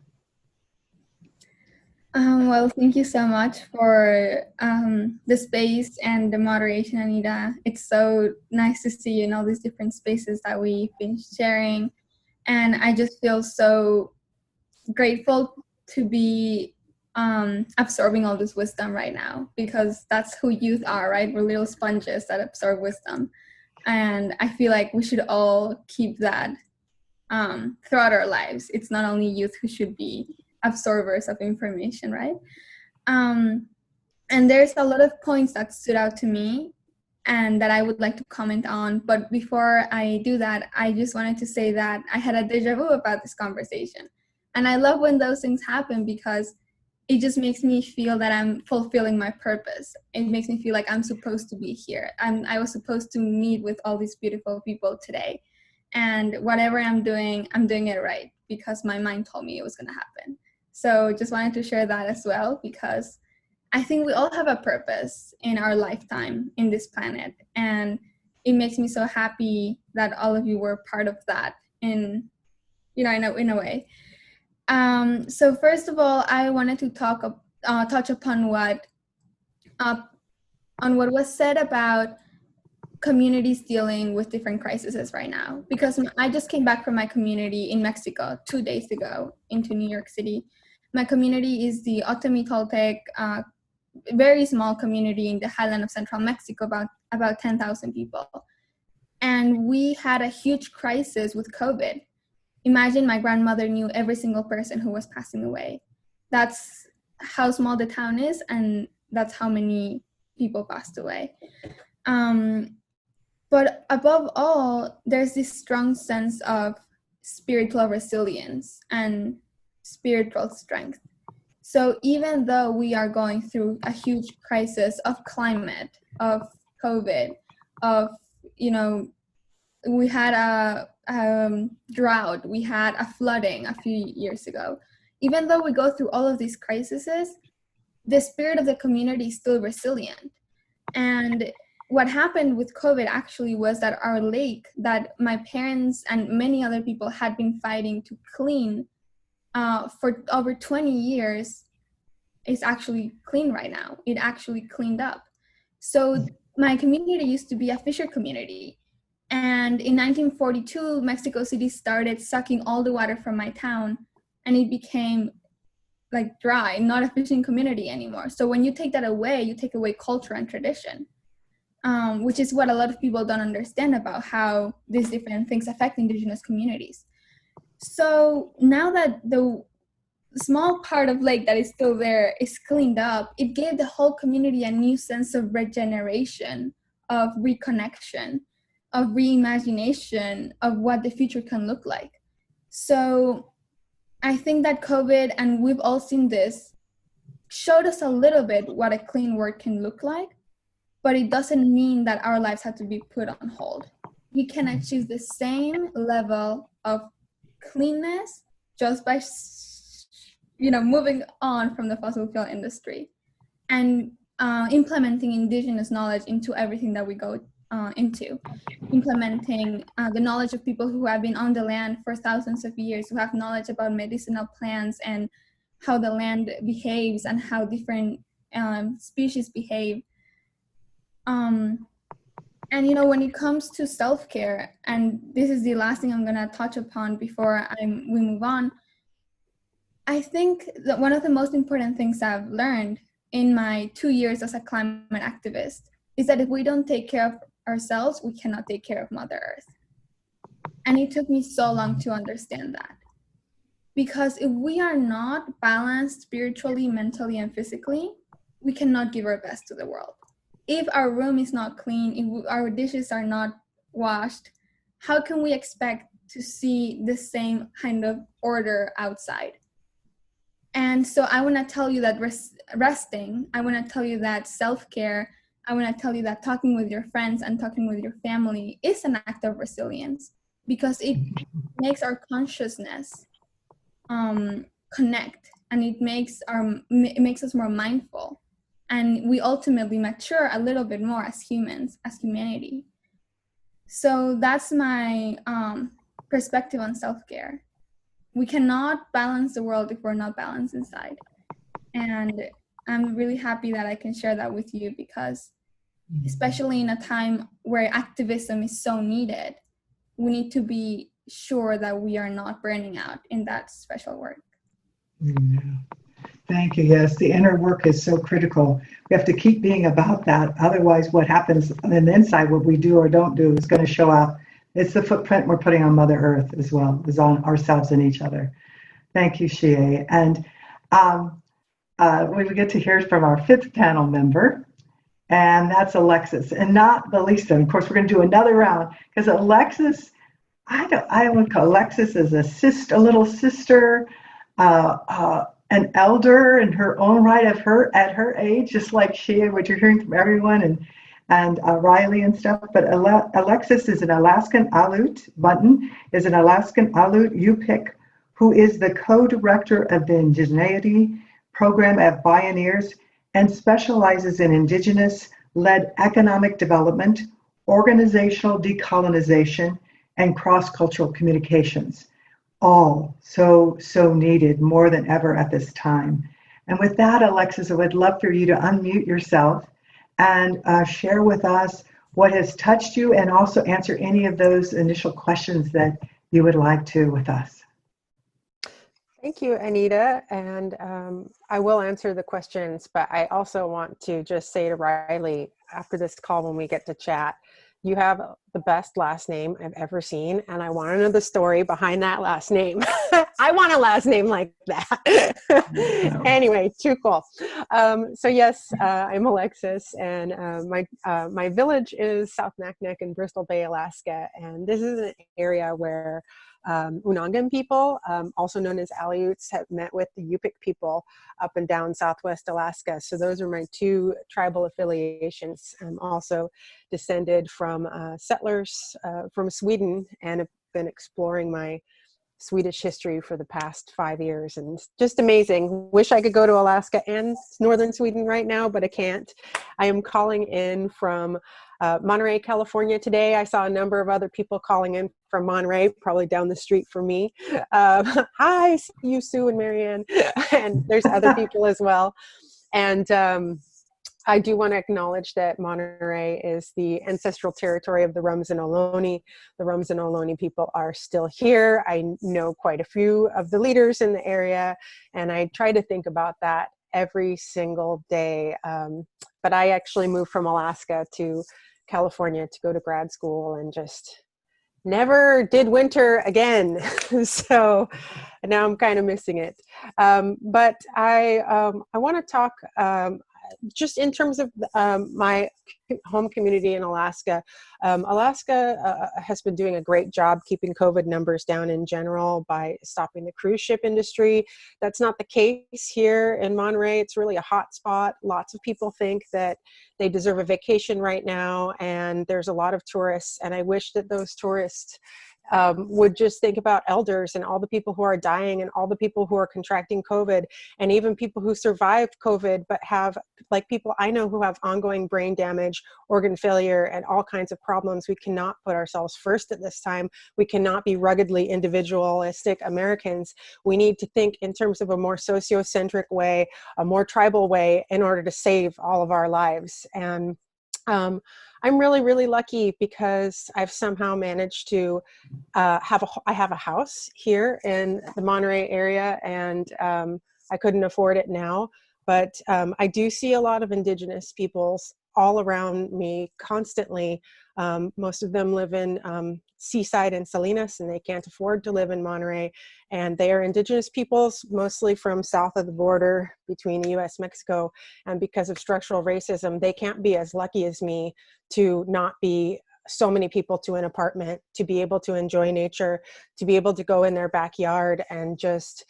Speaker 9: Well, thank you so much for the space and the moderation, Anita. It's so nice to see you in all these different spaces that we've been sharing. And I just feel so grateful to be absorbing all this wisdom right now, because that's who youth are, right? We're little sponges that absorb wisdom. And I feel like we should all keep that throughout our lives. It's not only youth who should be absorbers of information, right? And there's a lot of points that stood out to me and that I would like to comment on. But before I do that, I just wanted to say that I had a deja vu about this conversation. And I love when those things happen, because it just makes me feel that I'm fulfilling my purpose. It makes me feel like I'm supposed to be here. I was supposed to meet with all these beautiful people today. And whatever I'm doing it right, because my mind told me it was going to happen. So just wanted to share that as well, because I think we all have a purpose in our lifetime in this planet. And it makes me so happy that all of you were part of that in a way. So first of all, I wanted to touch upon what was said about communities dealing with different crises right now, because I just came back from my community in Mexico 2 days ago into New York City. My community is the Otomi Toltec, very small community in the highland of central Mexico, about 10,000 people. And we had a huge crisis with COVID. Imagine my grandmother knew every single person who was passing away. That's how small the town is, and that's how many people passed away. But above all, there's this strong sense of spiritual resilience and spiritual strength. So even though we are going through a huge crisis of climate, of COVID, of, we had a drought, we had a flooding a few years ago. Even though we go through all of these crises, the spirit of the community is still resilient. And what happened with COVID actually was that our lake that my parents and many other people had been fighting to clean for over 20 years is actually clean right now. It actually cleaned up. So my community used to be a fisher community. And in 1942, Mexico City started sucking all the water from my town, and it became like dry, not a fishing community anymore. So when you take that away, you take away culture and tradition, which is what a lot of people don't understand about how these different things affect indigenous communities. So now that the small part of lake that is still there is cleaned up, it gave the whole community a new sense of regeneration, of reconnection, of reimagination of what the future can look like. So I think that COVID, and we've all seen this, showed us a little bit what a clean world can look like, but it doesn't mean that our lives have to be put on hold. We can achieve the same level of cleanness just by moving on from the fossil fuel industry and implementing indigenous knowledge into everything that we go into, implementing the knowledge of people who have been on the land for thousands of years, who have knowledge about medicinal plants and how the land behaves and how different species behave. And when it comes to self-care, and this is the last thing I'm going to touch upon before we move on, I think that one of the most important things I've learned in my 2 years as a climate activist is that if we don't take care of ourselves, we cannot take care of Mother Earth. And it took me so long to understand that. Because if we are not balanced spiritually, mentally, and physically, we cannot give our best to the world. If our room is not clean, if our dishes are not washed, how can we expect to see the same kind of order outside? And so I want to tell you that resting, I want to tell you that self-care, I want to tell you that talking with your friends and talking with your family is an act of resilience, because it makes our consciousness connect, and it makes us more mindful, and we ultimately mature a little bit more as humans, as humanity. So that's my perspective on self-care. We cannot balance the world if we're not balanced inside. And I'm really happy that I can share that with you, because especially in a time where activism is so needed, we need to be sure that we are not burning out in that special work.
Speaker 3: Yeah. Thank you. Yes, the inner work is so critical. We have to keep being about that. Otherwise, what happens on the inside, what we do or don't do, is going to show out. It's the footprint we're putting on Mother Earth as well, as on ourselves and each other. Thank you, Xie. And we get to hear from our fifth panel member, and that's Alexis, and not the least. And of course, we're going to do another round, because Alexis, I would call Alexis as a little sister, an elder in her own right at her age, just like Xie, what you're hearing from everyone, and Riley and stuff. But Alexis is an Alaskan Aleut. Button is an Alaskan Aleut Yupik, who is the co-director of the Indigeneity program at Pioneers and specializes in indigenous-led economic development, organizational decolonization, and cross-cultural communications. All so needed more than ever at this time. And with that, Alexis, I would love for you to unmute yourself and share with us what has touched you, and also answer any of those initial questions that you would like to with us.
Speaker 7: Thank you, Anita. And I will answer the questions, but I also want to just say to Riley, after this call, when we get to chat, you have the best last name I've ever seen, and I want to know the story behind that last name. I want a last name like that. Anyway, too cool. So yes, I'm Alexis, and my village is South Naknek in Bristol Bay, Alaska, and this is an area where Unangan people, also known as Aleuts, have met with the Yupik people up and down Southwest Alaska. So those are my two tribal affiliations. I'm also descended from settlers from Sweden, and have been exploring my Swedish history for the past 5 years, and just amazing. Wish I could go to Alaska and northern Sweden right now, but I can't. I am calling in from Monterey, California today. I saw a number of other people calling in from Monterey, probably down the street from me. Hi, see you, Sue and Marianne, and there's other people as well. And I do want to acknowledge that Monterey is the ancestral territory of the Rums and Ohlone. The Rums and Ohlone people are still here. I know quite a few of the leaders in the area, and I try to think about that every single day. But I actually moved from Alaska to California to go to grad school and just never did winter again. So now I'm kind of missing it. But I want to talk just in terms of my home community in Alaska. Alaska has been doing a great job keeping COVID numbers down in general by stopping the cruise ship industry. That's not the case here in Monterey. It's really a hot spot. Lots of people think that they deserve a vacation right now, and there's a lot of tourists, and I wish that those tourists would just think about elders and all the people who are dying and all the people who are contracting COVID, and even people who survived COVID but have, like people I know who have ongoing brain damage, organ failure, and all kinds of problems. We cannot put ourselves first at this time. We cannot be ruggedly individualistic Americans. We need to think in terms of a more sociocentric way, a more tribal way, in order to save all of our lives. And I'm really, really lucky because I've somehow managed to I have a house here in the Monterey area, and I couldn't afford it now, but I do see a lot of Indigenous peoples all around me constantly. Most of them live in Seaside and Salinas, and they can't afford to live in Monterey. And they are Indigenous peoples, mostly from south of the border between the US, Mexico. And because of structural racism, they can't be as lucky as me to not be so many people to an apartment, to be able to enjoy nature, to be able to go in their backyard and just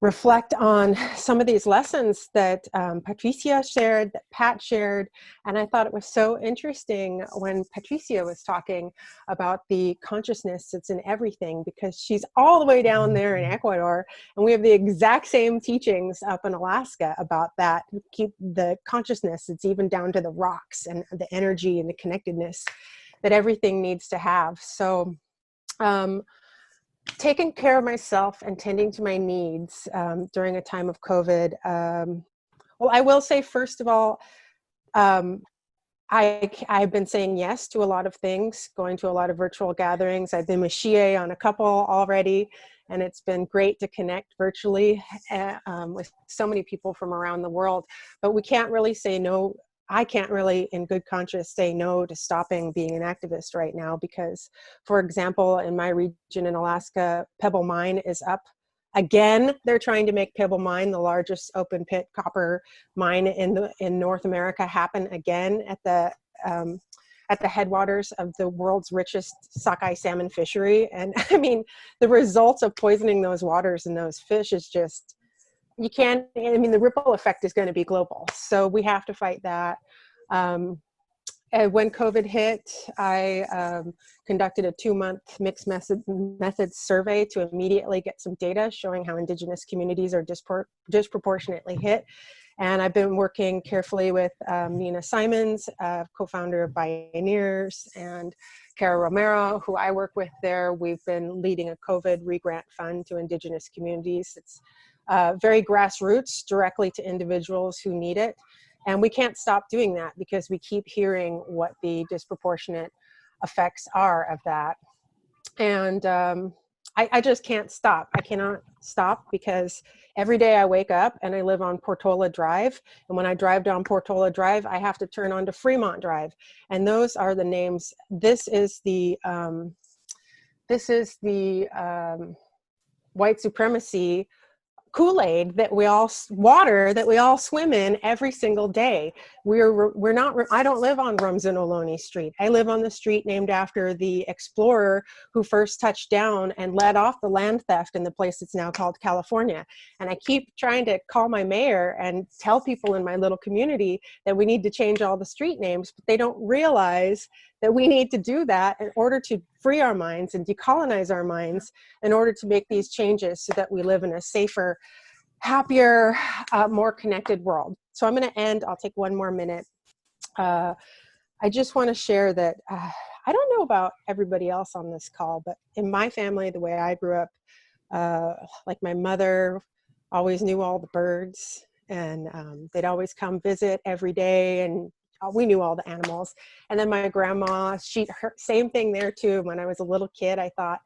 Speaker 7: reflect on some of these lessons that Patricia shared, that Pat shared. And I thought it was so interesting when Patricia was talking about the consciousness that's in everything, because she's all the way down there in Ecuador, and we have the exact same teachings up in Alaska about that. Keep the consciousness, it's even down to the rocks and the energy and the connectedness that everything needs to have. So taking care of myself and tending to my needs during a time of COVID. Well, I will say, first of all, I've been saying yes to a lot of things, going to a lot of virtual gatherings. I've been with Shie on a couple already, and it's been great to connect virtually with so many people from around the world. But we can't really say no. I can't really, in good conscience, say no to stopping being an activist right now, because, for example, in my region in Alaska, Pebble Mine is up again. They're trying to make Pebble Mine, the largest open pit copper mine in North America, happen again at the headwaters of the world's richest sockeye salmon fishery. And I mean, the results of poisoning those waters and those fish is just, you can't, I mean, the ripple effect is going to be global. So we have to fight that. And when COVID hit, I conducted a 2-month mixed methods survey to immediately get some data showing how Indigenous communities are disproportionately hit. And I've been working carefully with Nina Simons, co-founder of Pioneers, and Cara Romero, who I work with there. We've been leading a COVID re-grant fund to Indigenous communities. It's very grassroots, directly to individuals who need it. And we can't stop doing that because we keep hearing what the disproportionate effects are of that. And I just can't stop. I cannot stop, because every day I wake up and I live on Portola Drive. And when I drive down Portola Drive, I have to turn onto Fremont Drive. And those are the names. This is the white supremacy Kool-Aid that we all, water that we all swim in every single day. We're not, I don't live on Rums and Ohlone Street. I live on the street named after the explorer who first touched down and led off the land theft in the place that's now called California. And I keep trying to call my mayor and tell people in my little community that we need to change all the street names, but they don't realize that we need to do that in order to free our minds and decolonize our minds in order to make these changes so that we live in a safer, happier, more connected world. So I'm going to end. I'll take one more minute. I just want to share that I don't know about everybody else on this call, but in my family, the way I grew up, like my mother always knew all the birds, and they'd always come visit every day, and we knew all the animals. And then my grandma, same thing there too. When I was a little kid, I thought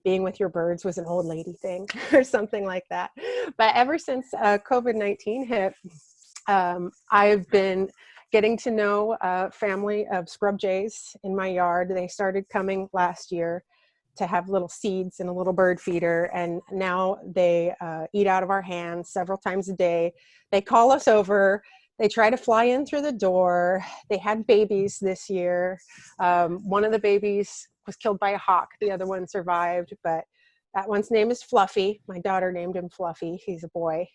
Speaker 7: being with your birds was an old lady thing or something like that. But ever since COVID-19 hit, I've been getting to know a family of scrub jays in my yard. They started coming last year to have little seeds in a little bird feeder, and now they eat out of our hands several times a day. They call us over. They try to fly in through the door. They had babies this year. One of the babies was killed by a hawk. The other one survived, but that one's name is Fluffy. My daughter named him Fluffy. He's a boy.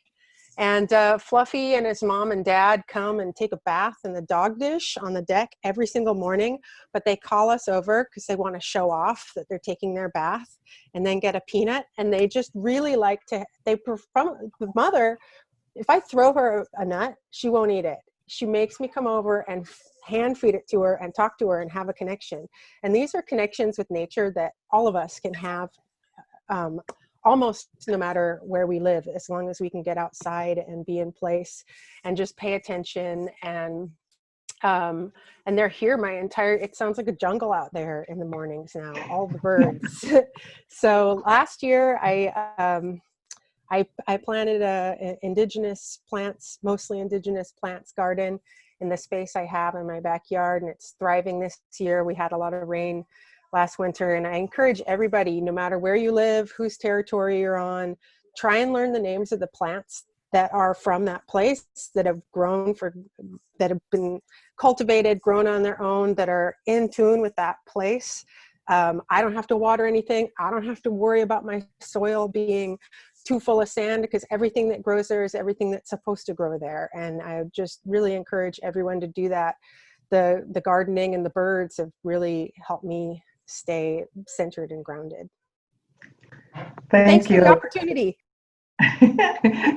Speaker 7: And Fluffy and his mom and dad come and take a bath in the dog dish on the deck every single morning, but they call us over because they want to show off that they're taking their bath and then get a peanut. And they just really like to, the mother, if I throw her a nut, she won't eat it. She makes me come over and hand feed it to her and talk to her and have a connection. And these are connections with nature that all of us can have almost no matter where we live, as long as we can get outside and be in place and just pay attention. And they're here it sounds like a jungle out there in the mornings now, all the birds. So last year I planted a indigenous plants, mostly indigenous plants garden in the space I have in my backyard, and it's thriving this year. We had a lot of rain last winter, and I encourage everybody, no matter where you live, whose territory you're on, try and learn the names of the plants that are from that place, that have been cultivated, grown on their own, that are in tune with that place. I don't have to water anything. I don't have to worry about my soil being too full of sand, because everything that grows there is everything that's supposed to grow there. And I just really encourage everyone to do that. The gardening and the birds have really helped me stay centered and grounded. Thanks for the opportunity.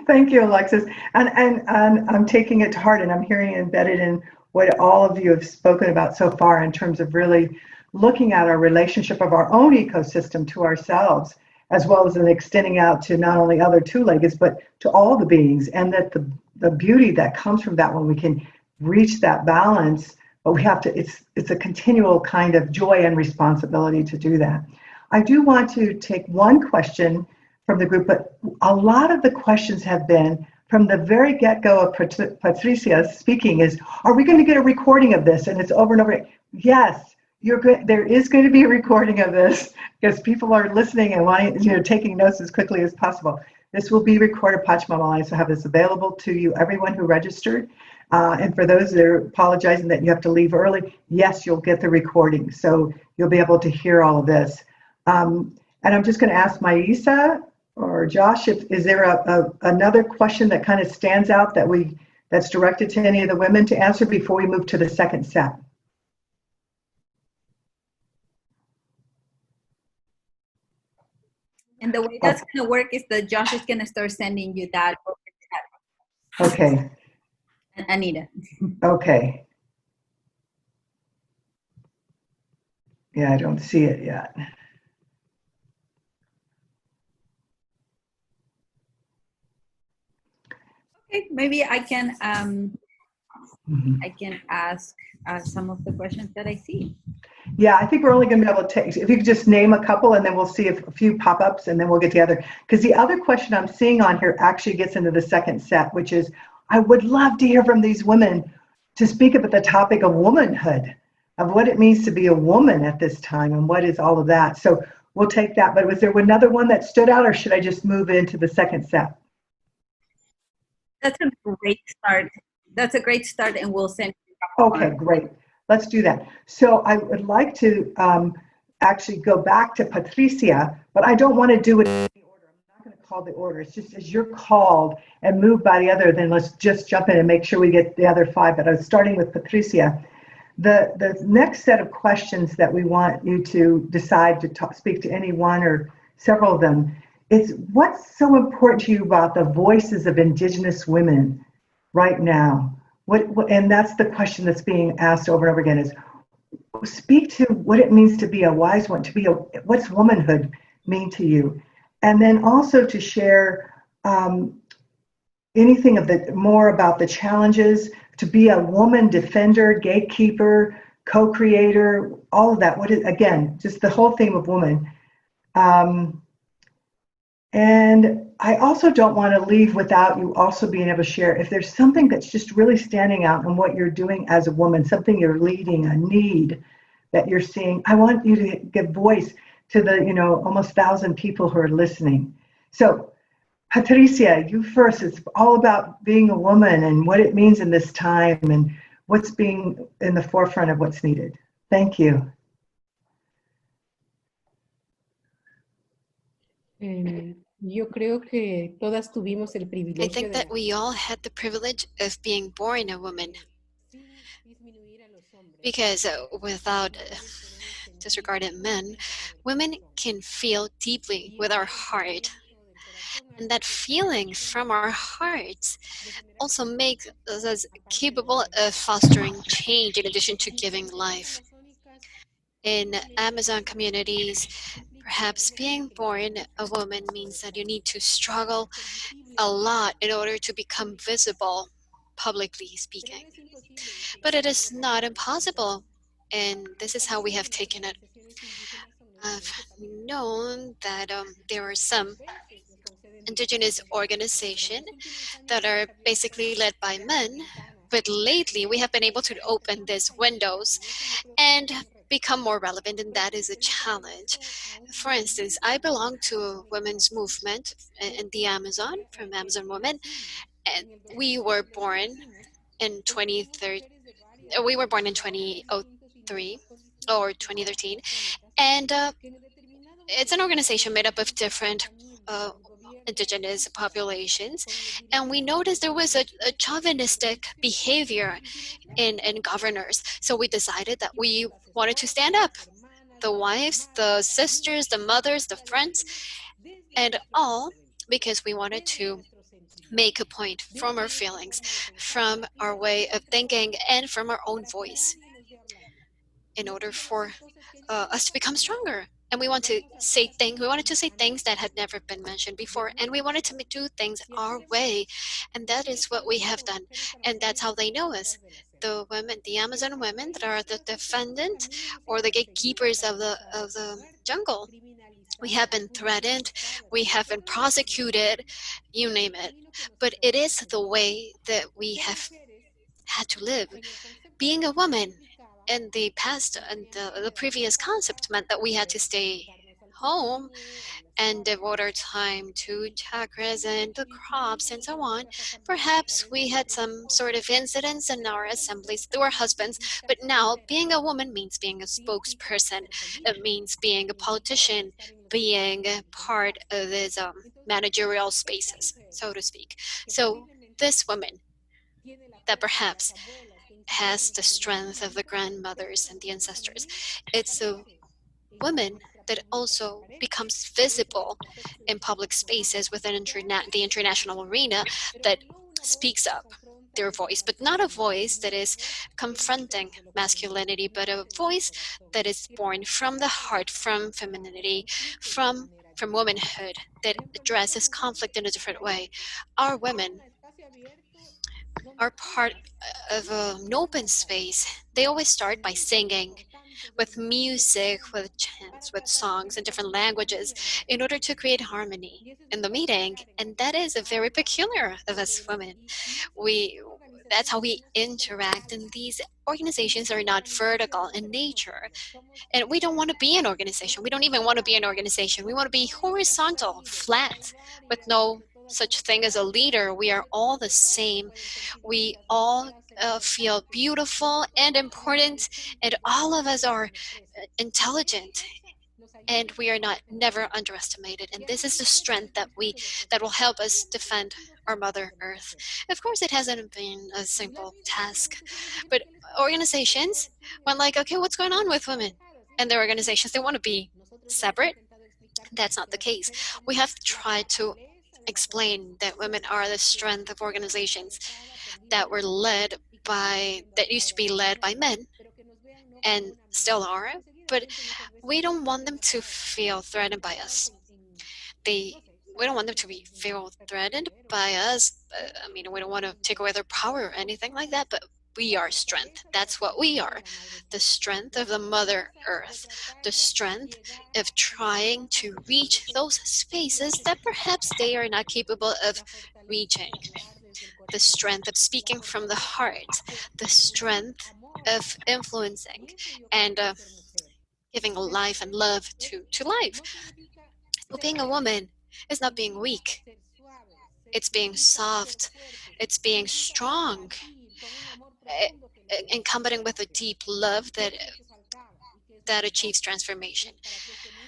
Speaker 3: Thank you, Alexis. And I'm taking it to heart, and I'm hearing embedded in what all of you have spoken about so far in terms of really looking at our relationship of our own ecosystem to ourselves, as well as in extending out to not only other two-leggeds, but to all the beings, and that the beauty that comes from that when we can reach that balance. But we have to, it's a continual kind of joy and responsibility to do that. I do want to take one question from the group, but a lot of the questions have been from the very get-go of Patricia speaking is, are we going to get a recording of this? And it's over and over. Yes, there is going to be a recording of this, because people are listening and wanting, taking notes as quickly as possible. This will be recorded. Pachamama Alliance will have this available to you, everyone who registered. And for those that are apologizing that you have to leave early, yes, you'll get the recording. So you'll be able to hear all of this. And I'm just going to ask Maisa or Josh, is there another question that kind of stands out that's directed to any of the women to answer before we move to the second set?
Speaker 1: And the way that's going to work is that Josh is going to start sending you that.
Speaker 3: Okay.
Speaker 1: Anita.
Speaker 3: Okay. Yeah, I don't see it yet.
Speaker 1: Okay, maybe I can ask some of the questions that I see.
Speaker 3: Yeah, I think we're only going to be able to take, if you could just name a couple, and then we'll see if a few pop-ups, and then we'll get the other. Because the other question I'm seeing on here actually gets into the second set, which is, I would love to hear from these women to speak about the topic of womanhood, of what it means to be a woman at this time, and what is all of that. So we'll take that. But was there another one that stood out, or should I just move into the second set?
Speaker 1: That's a great start. That's a great start, and we'll send you.
Speaker 3: Okay, great. Let's do that. So I would like to actually go back to Patricia, but I don't want to do it in any order. I'm not going to call the order. It's just as you're called and moved by the other, then let's just jump in and make sure we get the other five. But I was starting with Patricia. The next set of questions that we want you to decide to speak to any one or several of them is, what's so important to you about the voices of Indigenous women right now? And that's the question that's being asked over and over again, is speak to what it means to be a wise one, what's womanhood mean to you? And then also to share anything more about the challenges to be a woman defender, gatekeeper, co-creator, all of that. Again, just the whole theme of woman. And I also don't want to leave without you also being able to share if there's something that's just really standing out in what you're doing as a woman, something you're leading, a need that you're seeing. I want you to give voice to the, almost 1,000 people who are listening. So, Patricia, you first. It's all about being a woman and what it means in this time and what's being in the forefront of what's needed. Thank you.
Speaker 5: Yo creo que todas tuvimos el privilegio.
Speaker 6: I think that we all had the privilege of being born a woman, because without disregarding men, women can feel deeply with our heart. And that feeling from our hearts also makes us capable of fostering change in addition to giving life. In Amazon communities, perhaps being born a woman means that you need to struggle a lot in order to become visible, publicly speaking. But it is not impossible, and this is how we have taken it. I've known that there are some indigenous organizations that are basically led by men, but lately we have been able to open these windows and become more relevant, and that is a challenge. For instance, I belong to a women's movement in the Amazon, from Amazon Women, and we were born in 2013. We were born in 2003 or 2013, and it's an organization made up of different indigenous populations, and we noticed there was a chauvinistic behavior in governors. So we decided that we wanted to stand up, the wives, the sisters, the mothers, the friends, and all, because we wanted to make a point from our feelings, from our way of thinking, and from our own voice, in order for us to become stronger. And we wanted to say things that had never been mentioned before, and we wanted to do things our way, and that is what we have done. And that's how they know us. The women, the Amazon women, that are the defendant or the gatekeepers of the jungle. We have been threatened, we have been prosecuted, you name it. But it is the way that we have had to live. Being a woman in the past and the previous concept meant that we had to stay home and devote our time to chakras and the crops and so on. Perhaps we had some sort of incidents in our assemblies through our husbands, but now being a woman means being a spokesperson. It means being a politician, being a part of these managerial spaces, so to speak. So this woman that perhaps has the strength of the grandmothers and the ancestors, it's a woman that also becomes visible in public spaces within the international arena, that speaks up their voice, but not a voice that is confronting masculinity, but a voice that is born from the heart, from femininity, from womanhood, that addresses conflict in a different way. Our women are part of an open space. They always start by singing, with music, with chants, with songs in different languages, in order to create harmony in the meeting. And that is a very peculiar of us women. That's how we interact, and these organizations are not vertical in nature. And we don't want to be an organization. We don't even want to be an organization. We want to be horizontal, flat, with no such thing as a leader. We are all the same. We all feel beautiful and important, and all of us are intelligent and we are not never underestimated. And this is the strength that will help us defend our Mother Earth. Of course, it hasn't been a simple task, but organizations went like, okay, what's going on with women? And their organizations, they want to be separate. That's not the case. We have tried to explain that women are the strength of organizations that used to be led by men and still are, but we don't want them to feel threatened by us. We don't want them to feel threatened by us. I mean, we don't want to take away their power or anything like that, but we are strength. That's what we are. The strength of the Mother Earth. The strength of trying to reach those spaces that perhaps they are not capable of reaching. The strength of speaking from the heart. The strength of influencing and giving life and love to life. So being a woman is not being weak. It's being soft. It's being strong. Encompassing with a deep love that achieves transformation.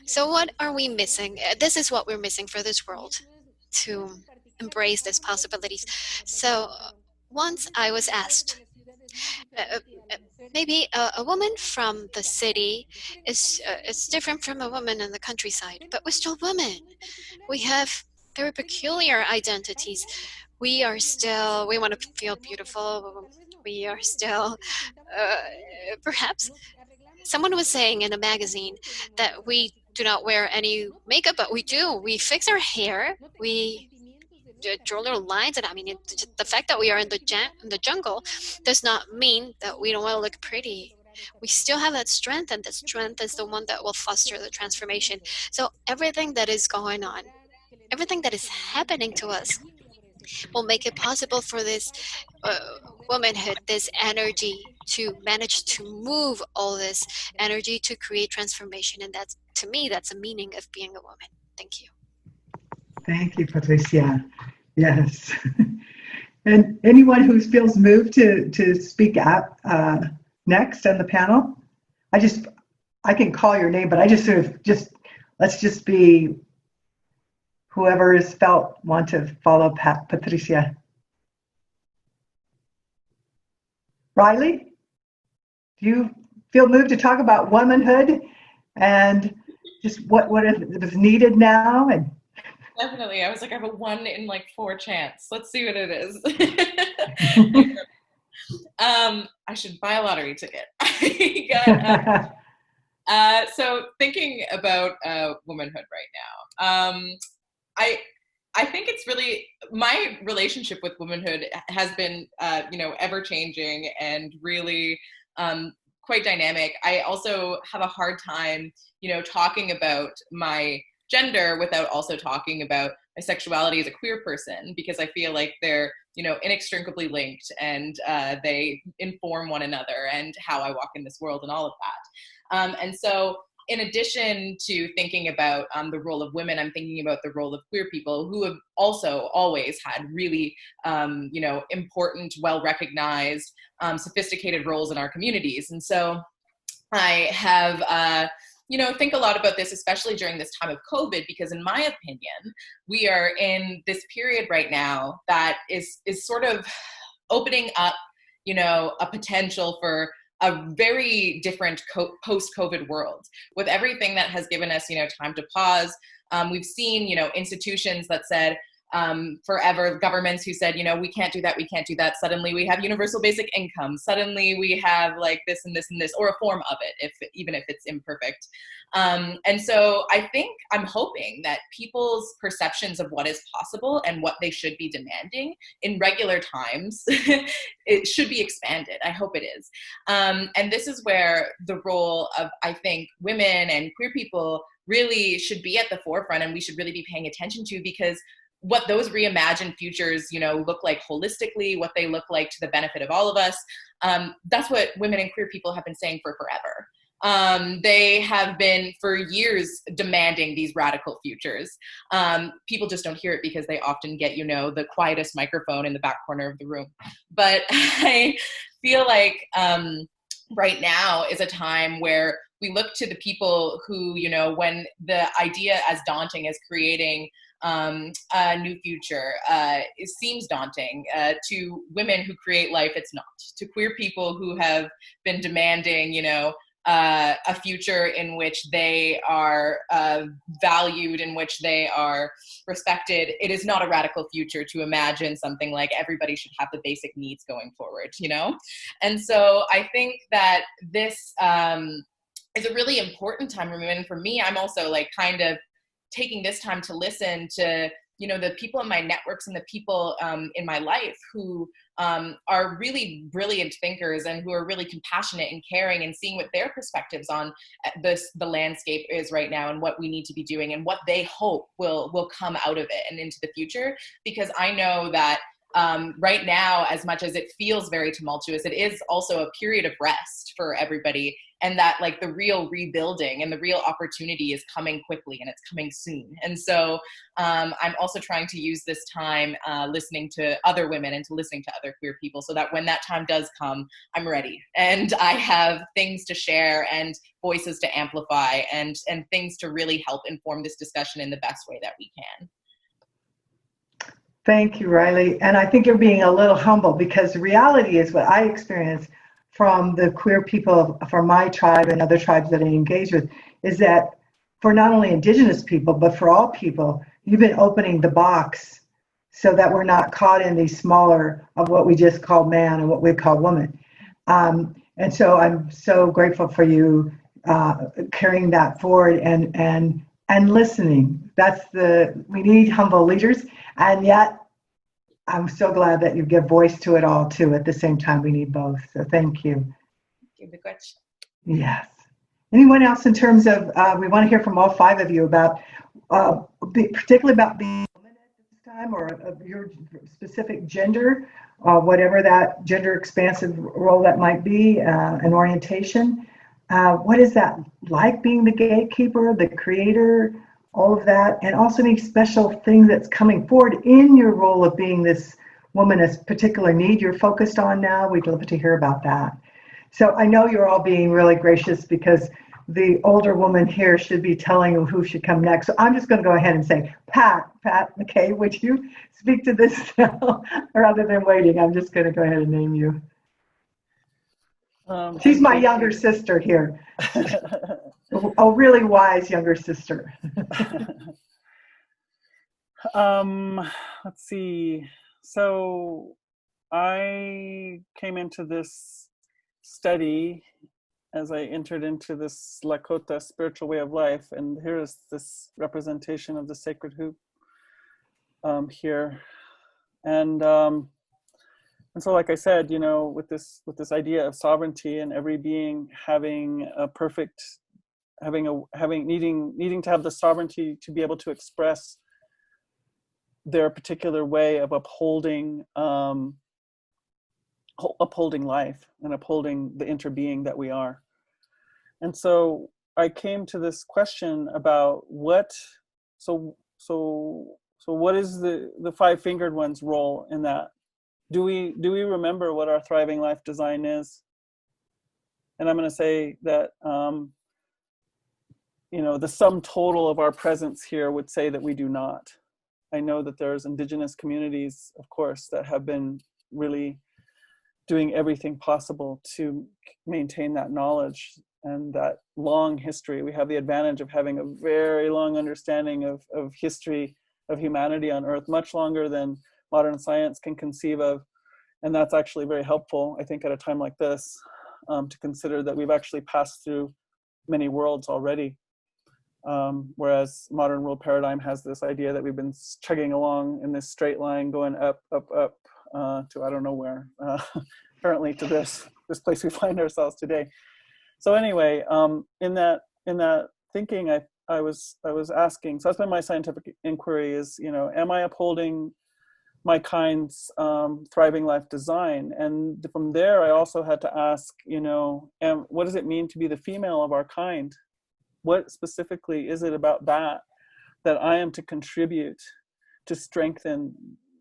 Speaker 6: So what are we missing? This is what we're missing for this world, to embrace these possibilities. So once I was asked, maybe a woman from the city is different from a woman in the countryside, but we're still women. We have very peculiar identities. We want to feel beautiful. We are still, perhaps, someone was saying in a magazine that we do not wear any makeup, but we do. We fix our hair. We draw little lines, and I mean, the fact that we are in the jungle does not mean that we don't want to look pretty. We still have that strength, and that strength is the one that will foster the transformation. So everything that is going on, everything that is happening to us, will make it possible for this womanhood, this energy, to manage to move all this energy to create transformation. And that's, to me, that's the meaning of being a woman. Thank you.
Speaker 3: Thank you, Patricia. Yes. And anyone who feels moved to speak up next on the panel, I can call your name, but I just sort of let's just be whoever is want to follow Patricia. Riley, do you feel moved to talk about womanhood and just what is needed now? And
Speaker 8: definitely. I was like, I have a 1 in 4 chance. Let's see what it is. I should buy a lottery ticket. So thinking about womanhood right now, I think it's really, my relationship with womanhood has been, ever changing and really quite dynamic. I also have a hard time, talking about my gender without also talking about my sexuality as a queer person, because I feel like they're, inextricably linked, and they inform one another and how I walk in this world and all of that. And so in addition to thinking about the role of women, I'm thinking about the role of queer people who have also always had really, important, well-recognized, sophisticated roles in our communities. And so I have, think a lot about this, especially during this time of COVID, because in my opinion, we are in this period right now that is sort of opening up, a potential for a very different post-COVID world, with everything that has given us, time to pause. We've seen, institutions that said forever, governments who said, we can't do that. Suddenly we have universal basic income. Suddenly we have like this and this and this, or a form of it, even if it's imperfect. And so I'm hoping that people's perceptions of what is possible and what they should be demanding in regular times, it should be expanded. I hope it is. And this is where the role of, I think, women and queer people really should be at the forefront, and we should really be paying attention to, because what those reimagined futures, look like holistically, what they look like to the benefit of all of us, that's what women and queer people have been saying for forever. They have been for years demanding these radical futures. People just don't hear it because they often get, the quietest microphone in the back corner of the room. But I feel like right now is a time where we look to the people who, you know, when the idea as daunting as creating a new future, it seems daunting to women who create life. It's not. To queer people who have been demanding, you know, a future in which they are valued, in which they are respected. It is not a radical future to imagine something like everybody should have the basic needs going forward, you know? And so I think that this is a really important time for women. For me, I'm also like kind of taking this time to listen to, you know, the people in my networks and the people in my life who are really brilliant thinkers and who are really compassionate and caring and seeing what their perspectives on the landscape is right now and what we need to be doing and what they hope will come out of it and into the future. Because I know that right now, as much as it feels very tumultuous, it is also a period of rest for everybody, and that like the real rebuilding and the real opportunity is coming quickly and it's coming soon. And so I'm also trying to use this time listening to other women and to listening to other queer people, so that when that time does come, I'm ready and I have things to share and voices to amplify and things to really help inform this discussion in the best way that we can.
Speaker 3: Thank you, Riley. And I think you're being a little humble, because the reality is what I experience from the queer people from my tribe and other tribes that I engage with is that for not only Indigenous people, but for all people, you've been opening the box so that we're not caught in these smaller of what we just call man and what we call woman. And so I'm so grateful for you carrying that forward and listening. We need humble leaders, and yet I'm so glad that you give voice to it all too. At the same time, we need both. So thank you.
Speaker 8: Thank you, Miigwech.
Speaker 3: Yes. Anyone else in terms of, we want to hear from all five of you about, particularly about being a woman at this time, or of your specific gender, whatever that gender expansive role that might be, an orientation. What is that like, being the gatekeeper, the creator, all of that, and also any special thing that's coming forward in your role of being this woman, a particular need you're focused on now? We'd love to hear about that. So I know you're all being really gracious, because the older woman here should be telling you who should come next. So I'm just going to go ahead and say, Pat McKay, would you speak to this now rather than waiting? I'm just going to go ahead and name you. She's my younger sister here. A really wise younger sister.
Speaker 4: Let's see. So I came into this study as I entered into this Lakota spiritual way of life, and here is this representation of the sacred hoop here, and so, like I said, you know, with this idea of sovereignty and every being having a perfect, needing to have the sovereignty to be able to express their particular way of upholding life and upholding the interbeing that we are. And so I came to this question about what is the five-fingered one's role in that? Do we remember what our thriving life design is? And I'm going to say that you know, the sum total of our presence here would say that we do not. I know that there's Indigenous communities, of course, that have been really doing everything possible to maintain that knowledge and that long history. We have the advantage of having a very long understanding of history of humanity on Earth, much longer than modern science can conceive of. And that's actually very helpful, I think, at a time like this, to consider that we've actually passed through many worlds already. Whereas modern world paradigm has this idea that we've been chugging along in this straight line, going up, up, up, to I don't know where, currently to this place we find ourselves today. So anyway, in that thinking, I was asking, so that's been my scientific inquiry is, you know, am I upholding my kind's thriving life design? And from there, I also had to ask, you know, what does it mean to be the female of our kind? What specifically is it about that I am to contribute to strengthen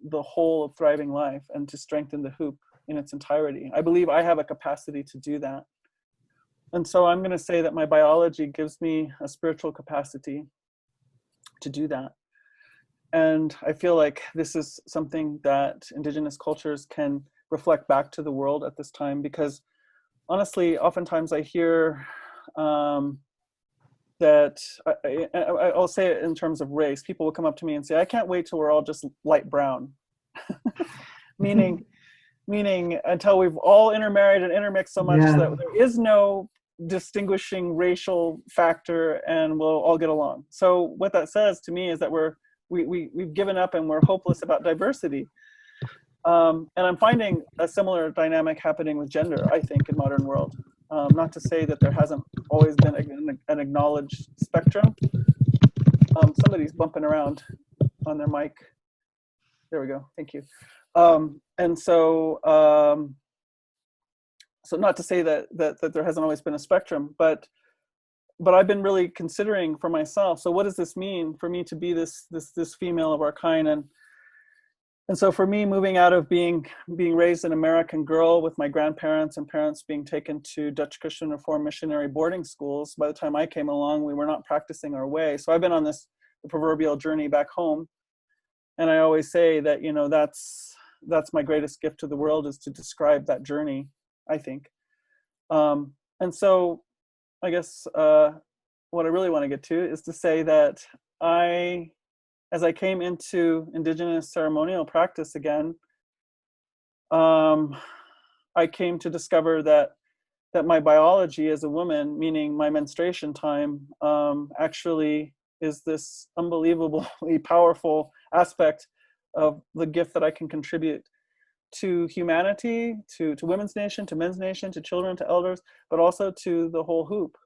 Speaker 4: the whole of thriving life and to strengthen the hoop in its entirety? I believe I have a capacity to do that. And so I'm going to say that my biology gives me a spiritual capacity to do that. And I feel like this is something that Indigenous cultures can reflect back to the world at this time, because honestly, oftentimes I hear that, I'll say it in terms of race, people will come up to me and say, I can't wait till we're all just light brown. meaning until we've all intermarried and intermixed so much that there is no distinguishing racial factor and we'll all get along. So what that says to me is that we've given up and we're hopeless about diversity. And I'm finding a similar dynamic happening with gender, I think, in modern world. Not to say that there hasn't always been an acknowledged spectrum. Somebody's bumping around on their mic. There we go, thank you. And so, so not to say that there hasn't always been a spectrum, but I've been really considering for myself, so what does this mean for me to be this female of our kind? And so for me, moving out of being raised an American girl with my grandparents and parents being taken to Dutch Christian Reform missionary boarding schools, by the time I came along, we were not practicing our way. So I've been on the proverbial journey back home. And I always say that, you know, that's my greatest gift to the world, is to describe that journey, I think. And so I guess what I really want to get to is to say that as I came into Indigenous ceremonial practice again, I came to discover that my biology as a woman, meaning my menstruation time, actually is this unbelievably powerful aspect of the gift that I can contribute to humanity, to women's nation, to men's nation, to children, to elders, but also to the whole hoop.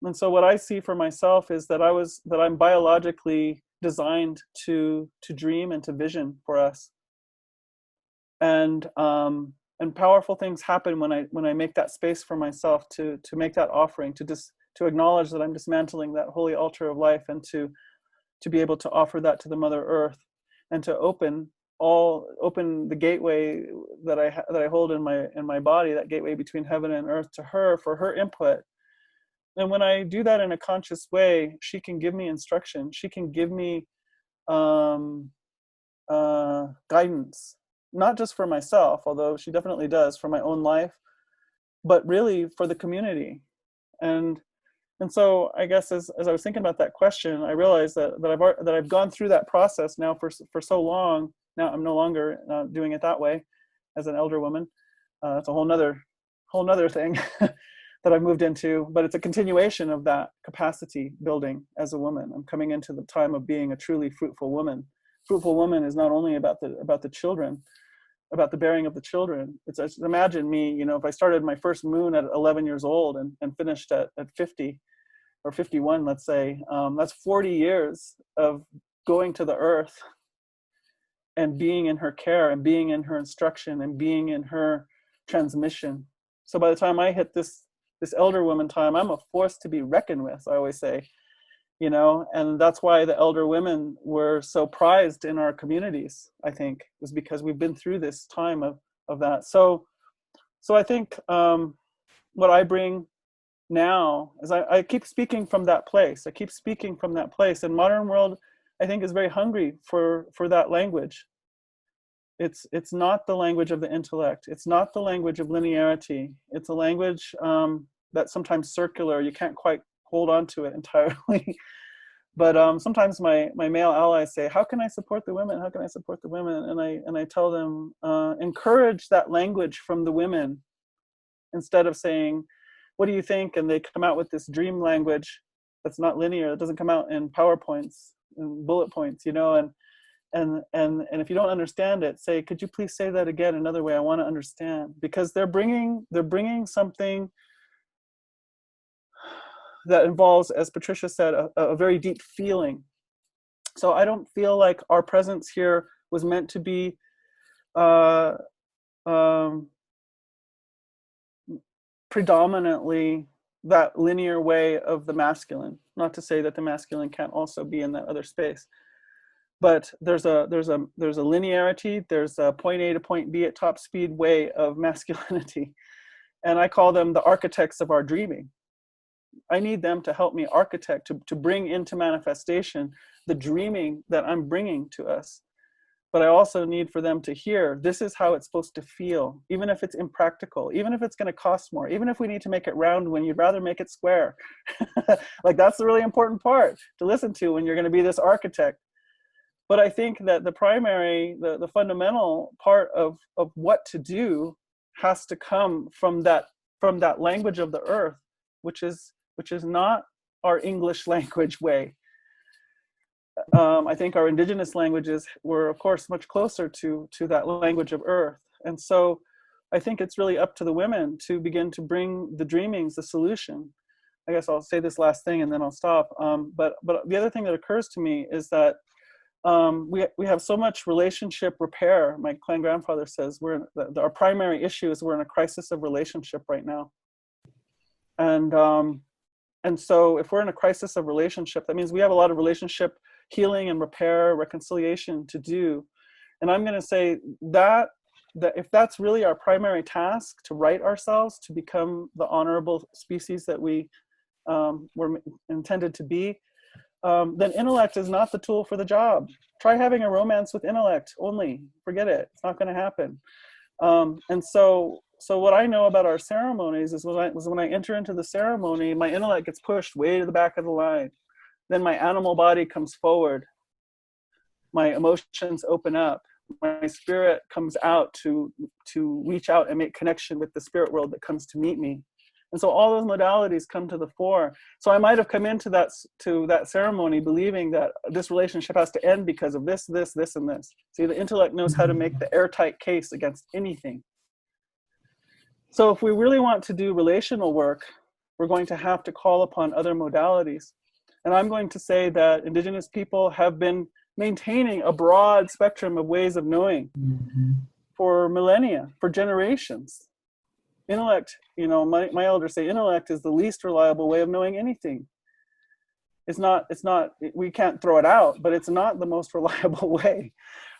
Speaker 4: And so what I see for myself is that I'm biologically designed to dream and to vision for us. And powerful things happen when I make that space for myself to make that offering, to acknowledge that I'm dismantling that holy altar of life, and to be able to offer that to the Mother Earth, and to open the gateway that I hold in my body, that gateway between heaven and earth, to her for her input. And when I do that in a conscious way, she can give me instruction. She can give me guidance, not just for myself, although she definitely does for my own life, but really for the community. And so I guess as I was thinking about that question, I realized that I've gone through that process now for so long. Now I'm no longer doing it that way as an elder woman. It's a whole nother thing that I've moved into, but it's a continuation of that capacity building as a woman. I'm coming into the time of being a truly fruitful woman. Fruitful woman is not only about the children, about the bearing of the children. It's imagine me, you know, if I started my first moon at 11 years old and finished at 50 or 51, let's say, that's 40 years of going to the earth and being in her care and being in her instruction and being in her transmission. So by the time I hit this elder woman time, I'm a force to be reckoned with, I always say, you know, and that's why the elder women were so prized in our communities, I think, was because we've been through this time of that. So I think what I bring now is I keep speaking from that place. And modern world, I think, is very hungry for that language. It's not the language of the intellect. It's not the language of linearity. It's a language that's sometimes circular. You can't quite hold on to it entirely. But sometimes my male allies say, how can I support the women? How can I support the women? And I tell them, encourage that language from the women, instead of saying, what do you think? And they come out with this dream language that's not linear. It doesn't come out in PowerPoints and bullet points, you know, and if you don't understand it, say, could you please say that again another way? I want to understand. Because they're bringing something that involves, as Patricia said, a very deep feeling. So I don't feel like our presence here was meant to be predominantly that linear way of the masculine. Not to say that the masculine can't also be in that other space, but there's a linearity. There's a point A to point B at top speed way of masculinity, And I call them the architects of our dreaming. I need them to help me architect, to bring into manifestation the dreaming that I'm bringing to us. But I also need for them to hear, this is how it's supposed to feel, even if it's impractical, even if it's going to cost more, even if we need to make it round when you'd rather make it square. Like, that's the really important part to listen to when you're going to be this architect. But I think that the primary, the fundamental part of what to do has to come from that language of the earth, which is not our English language way. I think our indigenous languages were, of course, much closer to that language of earth. And so I think it's really up to the women to begin to bring the dreamings, the solution. I guess I'll say this last thing and then I'll stop. But the other thing that occurs to me is that we have so much relationship repair. My clan grandfather says our primary issue is we're in a crisis of relationship right now. And so if we're in a crisis of relationship, that means we have a lot of relationship healing and repair, reconciliation to do. And I'm going to say that if that's really our primary task, to right ourselves, to become the honorable species that we were intended to be, then intellect is not the tool for the job. Try having a romance with intellect only. Forget it. It's not going to happen. And so what I know about our ceremonies is when I enter into the ceremony, my intellect gets pushed way to the back of the line. Then my animal body comes forward. My emotions open up. My spirit comes out to reach out and make connection with the spirit world that comes to meet me. And so all those modalities come to the fore. So I might have come into that ceremony believing that this relationship has to end because of this, this, this, and this. See, the intellect knows how to make the airtight case against anything. So if we really want to do relational work, we're going to have to call upon other modalities. And I'm going to say that Indigenous people have been maintaining a broad spectrum of ways of knowing for millennia, for generations. Intellect, my elders say intellect is the least reliable way of knowing anything. It's not, we can't throw it out, but it's not the most reliable way,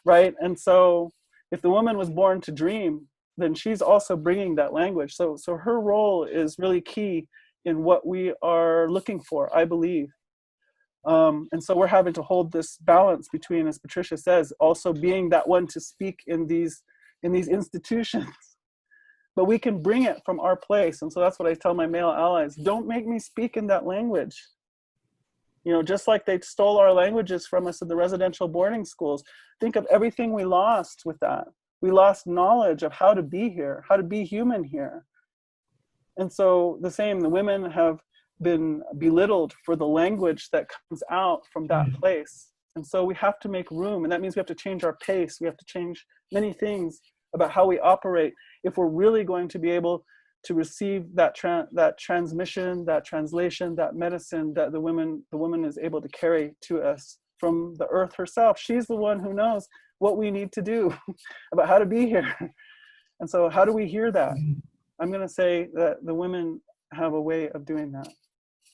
Speaker 4: right? And so if the woman was born to dream, then she's also bringing that language. So her role is really key in what we are looking for, I believe. And so we're having to hold this balance between, as Patricia says, also being that one to speak in these institutions, but we can bring it from our place. And so that's what I tell my male allies: don't make me speak in that language. Just like they stole our languages from us in the residential boarding schools. Think of everything we lost with that. We lost knowledge of how to be here, how to be human here. And so the women have been belittled for the language that comes out from that place. And so we have to make room, and that means we have to change our pace. We have to change many things about how we operate if we're really going to be able to receive that transmission, that translation, that medicine that the woman is able to carry to us from the earth herself. She's the one who knows what we need to do about how to be here. And so how do we hear that? I'm going to say that the women have a way of doing that.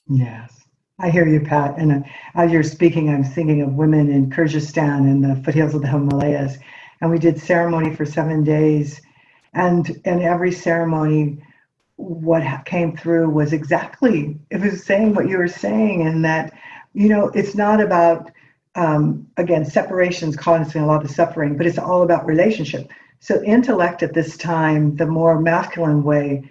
Speaker 3: Yes, I hear you, Pat. And as you're speaking, I'm thinking of women in Kyrgyzstan in the foothills of the Himalayas. And we did ceremony for 7 days. And in every ceremony, what came through was it was saying what you were saying, and that, it's not about, again, separations causing a lot of suffering, but it's all about relationship. So intellect at this time, the more masculine way,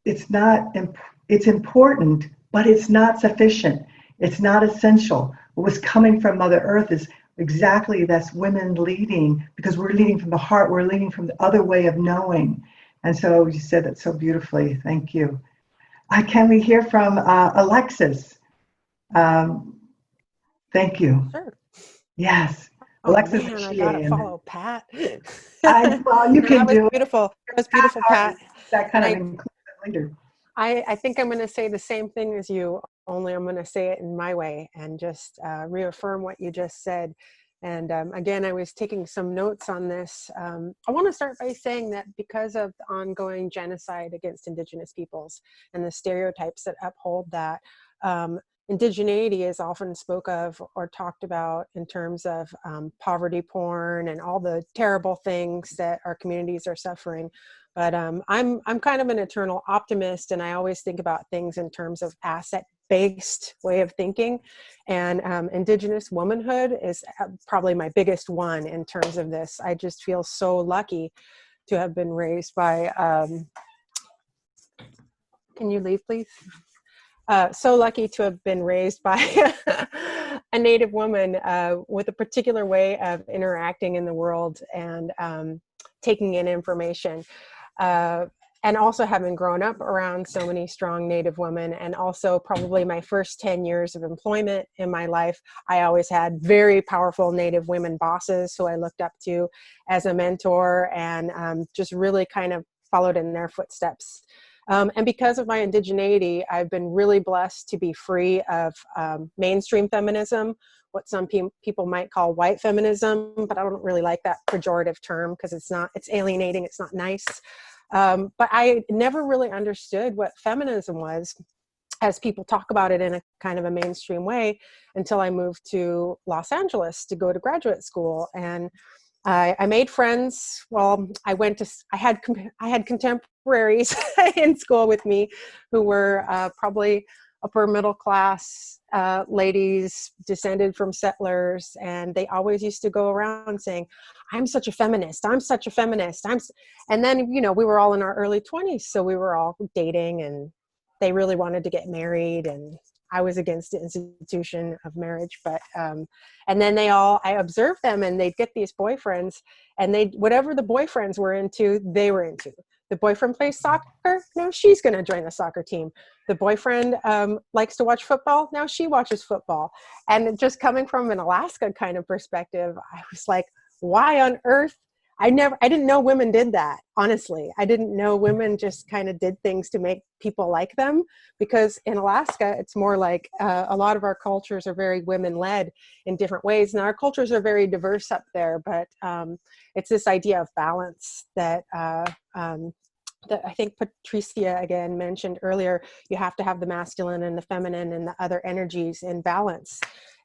Speaker 3: it's important, but it's not sufficient. It's not essential. What was coming from Mother Earth is exactly that's women leading, because we're leading from the heart. We're leading from the other way of knowing. And so you said that so beautifully. Thank you. Can we hear from Alexis? Thank you.
Speaker 7: Sure.
Speaker 3: Yes.
Speaker 7: Oh,
Speaker 3: Alexis,
Speaker 7: man, I gotta follow Pat.
Speaker 3: You can do it.
Speaker 7: Beautiful. That was beautiful, Pat.
Speaker 3: That kind of inclusive leader.
Speaker 7: I think I'm going to say the same thing as you, only I'm going to say it in my way and just reaffirm what you just said. And again, I was taking some notes on this. I want to start by saying that because of the ongoing genocide against Indigenous peoples and the stereotypes that uphold that, indigeneity is often spoke of or talked about in terms of poverty porn and all the terrible things that our communities are suffering. But I'm kind of an eternal optimist, and I always think about things in terms of asset-based way of thinking. And Indigenous womanhood is probably my biggest one in terms of this. I just feel so lucky to have been raised by, can you leave, please? So lucky to have been raised by a Native woman with a particular way of interacting in the world and taking in information. And also having grown up around so many strong Native women, and also probably my first 10 years of employment in my life, I always had very powerful Native women bosses who I looked up to as a mentor, and just really kind of followed in their footsteps. And because of my indigeneity, I've been really blessed to be free of mainstream feminism, what some people might call white feminism, but I don't really like that pejorative term because it's alienating, it's not nice. But I never really understood what feminism was as people talk about it in a kind of a mainstream way until I moved to Los Angeles to go to graduate school. And I made friends. Well, I had contemporaries in school with me who were probably upper middle class ladies descended from settlers, and they always used to go around saying, "I'm such a feminist. I'm such a feminist." And then, you know, we were all in our early 20s, so we were all dating, and they really wanted to get married, and I was against the institution of marriage, but and then I observed them, and they'd get these boyfriends, and whatever the boyfriends were into, they were into. The boyfriend plays soccer, now she's going to join the soccer team. The boyfriend likes to watch football, now she watches football. And just coming from an Alaska kind of perspective, I was like, why on earth? I didn't know women did that, honestly. I didn't know women just kind of did things to make people like them, because in Alaska, it's more like a lot of our cultures are very women-led in different ways. And our cultures are very diverse up there, but it's this idea of balance that I think Patricia again mentioned earlier. You have to have the masculine and the feminine and the other energies in balance.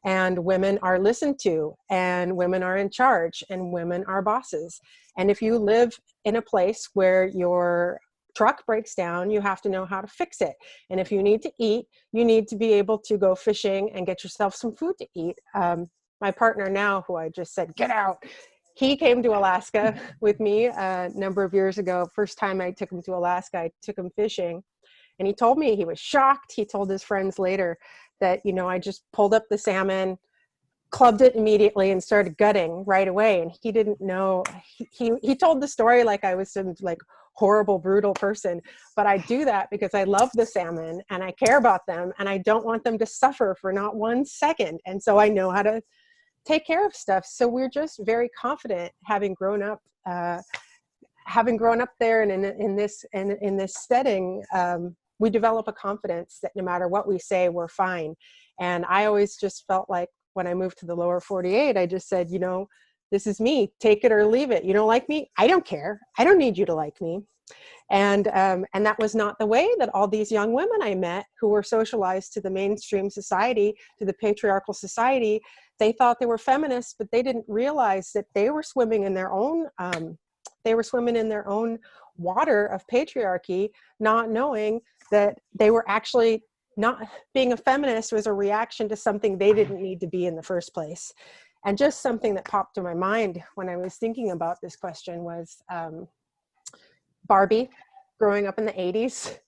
Speaker 7: And women are listened to, and women are in charge, and women are bosses. And if you live in a place where your truck breaks down, you have to know how to fix it. And if you need to eat, you need to be able to go fishing and get yourself some food to eat. My partner now, who I just said, get out, he came to Alaska with me a number of years ago. First time I took him to Alaska, I took him fishing. And he told me he was shocked. He told his friends later that, you know, I just pulled up the salmon, clubbed it immediately, and started gutting right away. And he didn't know, he told the story like I was some like horrible, brutal person. But I do that because I love the salmon and I care about them, and I don't want them to suffer for not 1 second. And so I know how to take care of stuff. So we're just very confident, having grown up there and in this setting. We develop a confidence that no matter what we say, we're fine. And I always just felt like when I moved to the lower 48, I just said, you know, this is me, take it or leave it. You don't like me? I don't care. I don't need you to like me. And that was not the way that all these young women I met who were socialized to the mainstream society, to the patriarchal society. They thought they were feminists, but they didn't realize that they were swimming in their own water of patriarchy, not knowing that they were actually not being a feminist was a reaction to something they didn't need to be in the first place. And just something that popped to my mind when I was thinking about this question was Barbie, growing up in the 80s.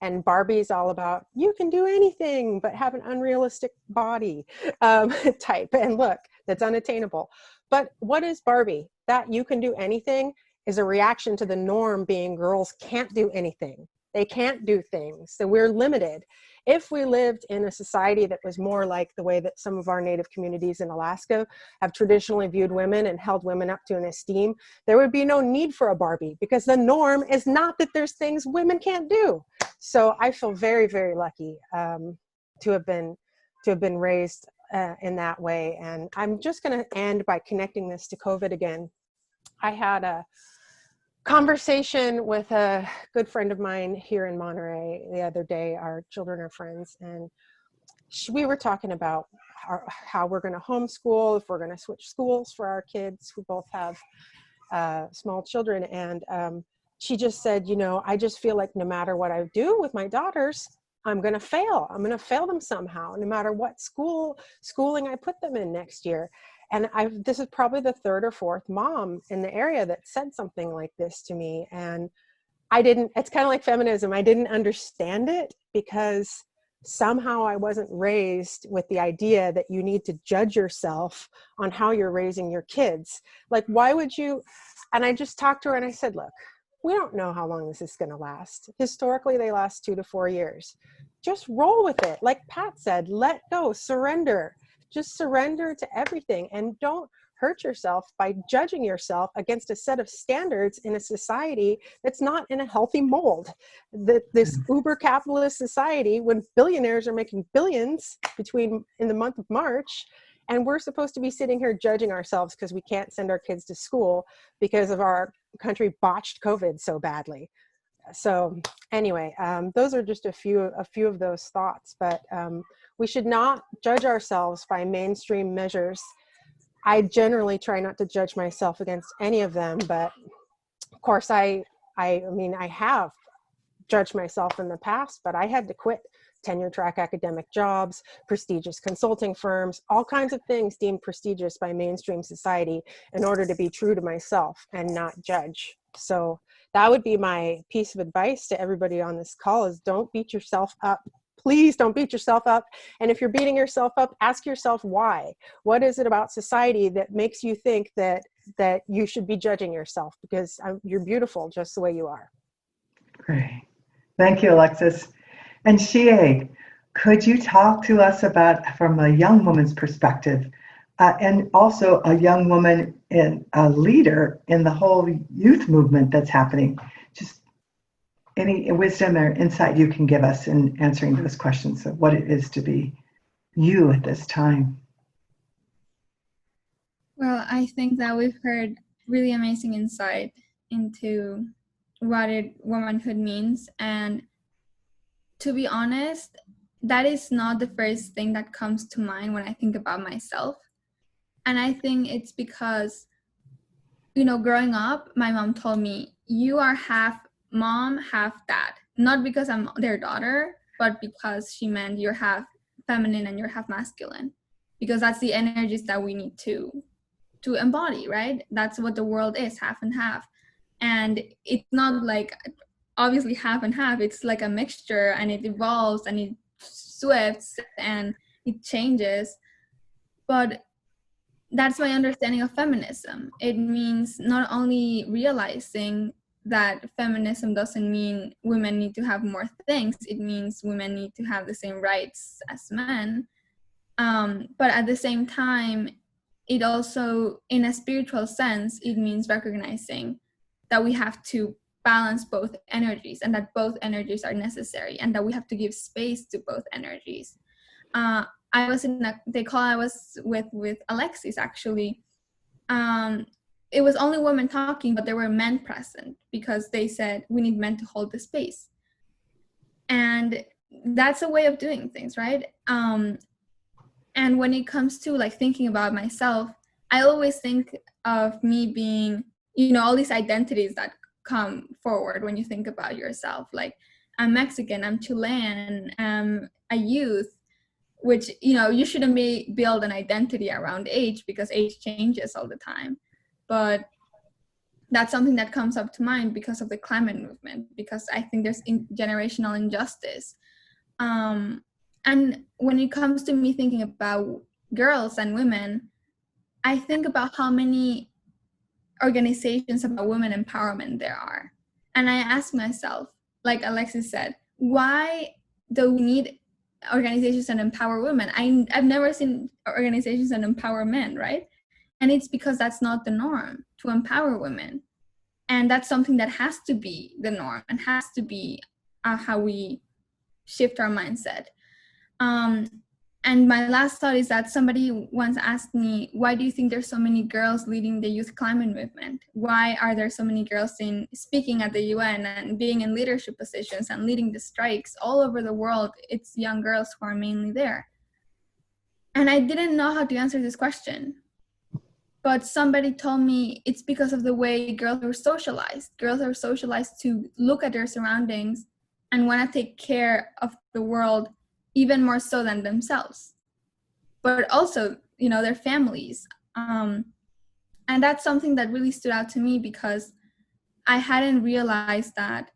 Speaker 7: And Barbie's all about, you can do anything but have an unrealistic body type. And look, that's unattainable. But what is Barbie? That you can do anything is a reaction to the norm being girls can't do anything. They can't do things. So we're limited. If we lived in a society that was more like the way that some of our Native communities in Alaska have traditionally viewed women and held women up to an esteem, there would be no need for a Barbie, because the norm is not that there's things women can't do. So I feel very, very lucky to have been raised in that way. And I'm just going to end by connecting this to COVID again. I had a conversation with a good friend of mine here in Monterey the other day. Our children are friends, and we were talking about how we're going to homeschool, if we're going to switch schools for our kids who both have small children. And she just said, you know, I just feel like no matter what I do with my daughters, I'm going to fail. I'm going to fail them somehow, no matter what schooling I put them in next year. And this is probably the third or fourth mom in the area that said something like this to me. And it's kind of like feminism. I didn't understand it because somehow I wasn't raised with the idea that you need to judge yourself on how you're raising your kids. Like, why would you? And I just talked to her and I said, look, we don't know how long this is going to last. Historically, they last 2 to 4 years. Just roll with it. Like Pat said, let go, surrender. Just surrender to everything and don't hurt yourself by judging yourself against a set of standards in a society that's not in a healthy mold. This uber capitalist society, when billionaires are making billions in the month of March, and we're supposed to be sitting here judging ourselves because we can't send our kids to school because of our country botched COVID so badly. So anyway, those are just a few of those thoughts, but we should not judge ourselves by mainstream measures. I generally try not to judge myself against any of them, but of course I mean, I have judged myself in the past, but I had to quit tenure track academic jobs, prestigious consulting firms, all kinds of things deemed prestigious by mainstream society in order to be true to myself and not judge. So that would be my piece of advice to everybody on this call is don't beat yourself up. Please don't beat yourself up. And if you're beating yourself up, ask yourself why. What is it about society that makes you think that you should be judging yourself? Because you're beautiful just the way you are.
Speaker 3: Great. Thank you, Alexis. And Shie, could you talk to us about, from a young woman's perspective, and also a young woman and a leader in the whole youth movement that's happening, just any wisdom or insight you can give us in answering those questions of what it is to be you at this time?
Speaker 9: Well, I think that we've heard really amazing insight into what womanhood means. And to be honest, that is not the first thing that comes to mind when I think about myself. And I think it's because, you know, growing up, my mom told me, you are half mom, half dad. Not because I'm their daughter, but because she meant you're half feminine and you're half masculine. Because that's the energies that we need to embody, right? That's what the world is, half and half. And it's not like obviously half and half, it's like a mixture, and it evolves and it swifts and it changes. But that's my understanding of feminism. It means not only realizing that feminism doesn't mean women need to have more things, it means women need to have the same rights as men. But at the same time, it also, in a spiritual sense, it means recognizing that we have to balance both energies and that both energies are necessary and that we have to give space to both energies. I was in the call I was with Alexis, actually. It was only women talking, but there were men present because they said we need men to hold the space. And that's a way of doing things, right? And when it comes to like thinking about myself, I always think of me being, you know, all these identities that come forward when you think about yourself. Like, I'm Mexican, I'm Chilean, I'm a youth, which, you know, you shouldn't build an identity around age because age changes all the time. But that's something that comes up to mind because of the climate movement, because I think there's generational injustice. And when it comes to me thinking about girls and women, I think about how many organizations about women empowerment there are. And I ask myself, like Alexis said, why do we need organizations that empower women? I've never seen organizations that empower men, right? And it's because that's not the norm, to empower women. And that's something that has to be the norm and has to be how we shift our mindset. And my last thought is that somebody once asked me, why do you think there's so many girls leading the youth climate movement? Why are there so many girls speaking at the UN and being in leadership positions and leading the strikes all over the world? It's young girls who are mainly there. And I didn't know how to answer this question. But somebody told me it's because of the way girls are socialized. Girls are socialized to look at their surroundings and want to take care of the world even more so than themselves, but also, you know, their families. And that's something that really stood out to me, because I hadn't realized that